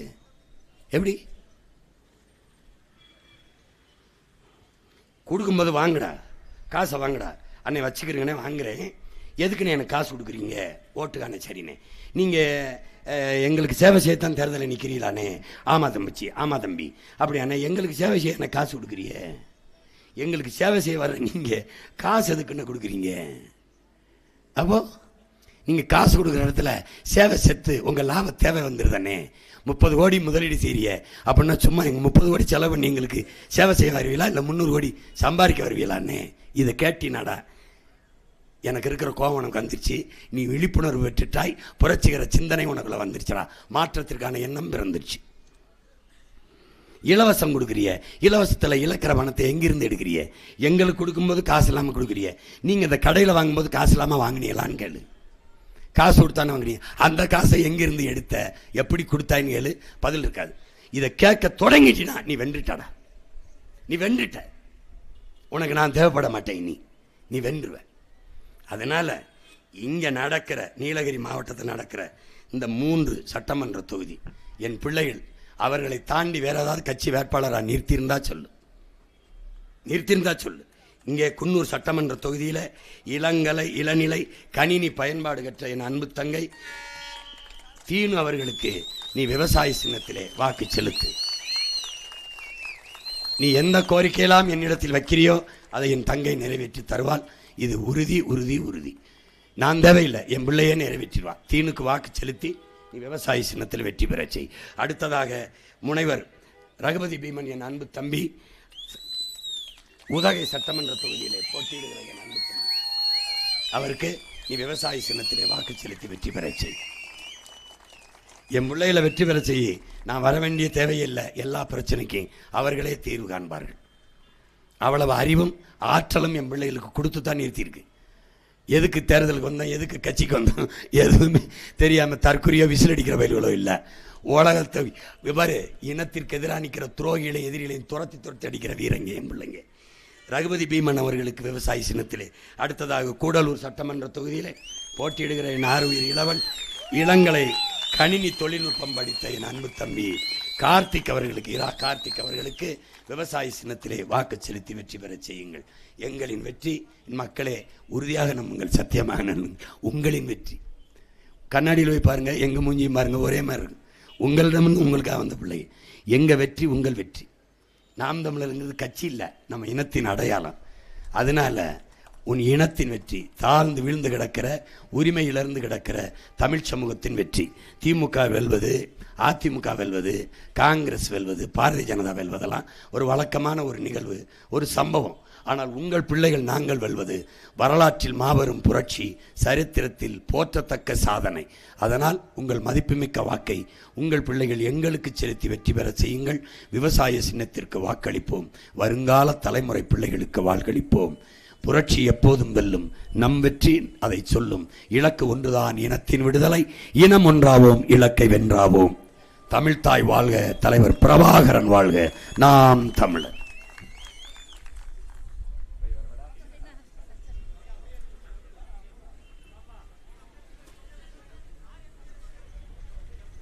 எப்படி கொடுக்கும்போது வாங்குடா, காசை வாங்குடா. அன்னை வச்சுக்கிறீங்கன்னே வாங்குறேன், எதுக்குன்னு எனக்கு காசு கொடுக்குறீங்க? ஓட்டுக்கானே சரிண்ணே. நீங்கள் எங்களுக்கு சேவை செய்யத்தான் தேர்தலில் நிற்கிறீங்களானே. ஆமாம் தம்பிச்சி, ஆமாம் தம்பி. அப்படியாண்ணே எங்களுக்கு சேவை செய்ய என்ன காசு கொடுக்குறிய? எங்களுக்கு சேவை செய்ய வர நீங்கள் காசு எதுக்குன்னு கொடுக்குறீங்க? அப்போ நீங்கள் காசு கொடுக்குற இடத்துல சேவை செத்து உங்கள் லாப தேவை வந்துடுதானே. 30 கோடி முதலீடு செய்ய அப்படின்னா சும்மா எங்கள் 30 கோடி செலவு பண்ணி எங்களுக்கு சேவை செய்ய வருவீங்களா, இல்லை 300 கோடி சம்பாதிக்க வருவீங்களான்னு இதை கேட்டினாடா எனக்கு இருக்கிற கோபம் உனக்கு வந்துருச்சு. நீ விழிப்புணர்வு பெற்றுட்டாய், புரட்சிகர சிந்தனை உனக்குள்ள வந்துருச்சுடா, மாற்றத்திற்கான எண்ணம் பிறந்துருச்சு. இலவசம் கொடுக்குறிய, இலவசத்தில் இழக்கிற பணத்தை எங்கிருந்து எடுக்கிறிய? எங்களுக்கு கொடுக்கும்போது காசு இல்லாமல் கொடுக்குறிய. நீங்கள் இந்த கடையில் வாங்கும்போது காசு இல்லாமல் வாங்கினீங்களான்னு கேளு. காசு கொடுத்தானே வாங்கினீங்க, அந்த காசை எங்கிருந்து எடுத்த, எப்படி கொடுத்தான்னு கேளு, பதில் இருக்காது. இதை கேட்க தொடங்கிட்டினா நீ வென்றுட்டாடா, நீ வென்றுட்ட. உனக்கு நான் தேவைப்பட மாட்டேன், நீ வென்றுவ. அதனால் இங்கே நடக்கிற நீலகிரி மாவட்டத்தில் நடக்கிற இந்த 3 சட்டமன்ற தொகுதி என் பிள்ளைகள் அவர்களை தாண்டி வேற ஏதாவது கட்சி வேட்பாளராக நிறுத்தியிருந்தா சொல்லு. இங்கே குன்னூர் சட்டமன்ற தொகுதியில் இளநிலை கணினி பயன்பாடு கற்ற என் அன்பு தங்கை தீனு அவர்களுக்கு நீ விவசாய சின்னத்திலே வாக்கு செலுத்து. நீ எந்த கோரிக்கையெல்லாம் என்னிடத்தில் வைக்கிறியோ அதை என் தங்கை நிறைவேற்றி தருவாள். இது உறுதி உறுதி உறுதி. நான் தேவையில்லை, என் பிள்ளையே நிறைவேற்றிடுவான். தீனுக்கு வாக்கு செலுத்தி நீ விவசாய சின்னத்தில் வெற்றி பெற செய். அடுத்ததாக முனைவர் ரகுபதி பீமன் என் அன்பு தம்பி உதகை சட்டமன்ற தொகுதியிலே போட்டியிடுகிற என் அன்பு தம்பி, அவருக்கு நீ விவசாய சின்னத்திலே வாக்கு செலுத்தி வெற்றி பெற செய். என் பிள்ளைகளை வெற்றி பெற செய்ய நான் வர வேண்டிய தேவையில்லை. எல்லா பிரச்சனைக்கும் அவர்களே தீர்வு காண்பார்கள். அவ்வளவு அறிவும் ஆற்றலும் என் பிள்ளைகளுக்கு கொடுத்து தான் நிறுத்தியிருக்கு. எதுக்கு தேர்தலுக்கு வந்தோம், எதுக்கு கட்சிக்கு வந்தோம், எதுவுமே தெரியாமல் தற்கொலையோ விசில் அடிக்கிற பயிர்களோ இல்லை. உலகத்தை விவரு இனத்திற்கு எதிராக நிற்கிற துரோகிகளை எதிரிகளையும் துரத்தி அடிக்கிற வீரங்க என் பிள்ளைங்க. ரகுபதி பீமன் அவர்களுக்கு விவசாய சின்னத்திலே. அடுத்ததாக கூடலூர் சட்டமன்ற தொகுதியிலே போட்டியிடுகிற என் ஆறுயிர் இளவல் இளங்கலை கணினி தொழில்நுட்பம் படித்த என் அன்பு தம்பி கார்த்திக் அவர்களுக்கு விவசாய சின்னத்திலே வாக்கு செலுத்தி வெற்றி பெற செய்யுங்கள். எங்களின் வெற்றி மக்களே உறுதியாக நம்புங்கள், சத்தியமாக உங்களின் வெற்றி. கண்ணாடியில் போய் பாருங்க, எங்க மூஞ்சியும் பாருங்க, ஒரே மாதிரி இருக்கு. உங்களிடமிருந்து உங்களுக்காக வந்த பிள்ளை. எங்க வெற்றி உங்கள் வெற்றி. நாம் தமிழருங்கிறது கட்சி இல்லை, நம்ம இனத்தின் அடையாளம். அதனால உன் இனத்தின் வெற்றி, தாழ்ந்து வீழ்ந்து கிடக்கிற உரிமை இழந்து கிடக்கிற தமிழ் சமூகத்தின் வெற்றி. திமுக வெல்வது, அதிமுக வெல்வது, காங்கிரஸ் வெல்வது, பாரதிய ஜனதா வெல்வதெல்லாம் ஒரு வழக்கமான ஒரு நிகழ்வு, ஒரு சம்பவம். ஆனால் உங்கள் பிள்ளைகள் நாங்கள் வெல்வது வரலாற்றில் மாபெரும் புரட்சி, சரித்திரத்தில் போற்றத்தக்க சாதனை. அதனால் உங்கள் மதிப்புமிக்க வாக்கை உங்கள் பிள்ளைகள் எங்களுக்கு செலுத்தி வெற்றி பெற செய்யுங்கள். விவசாய சின்னத்திற்கு வாக்களிப்போம். வருங்கால தலைமுறை பிள்ளைகளுக்கு வாக்களிப்போம். புரட்சி எப்போதும் வெல்லும். நம் வெற்றி அதை சொல்லும். இலக்கு ஒன்றுதான், இனத்தின் விடுதலை. இனம் ஒன்றாவோம், இலக்கை வென்றாவோம். தமிழ்தாய் வாழ்க, தலைவர் பிரபாகரன் வாழ்க. நாம் தமிழர்.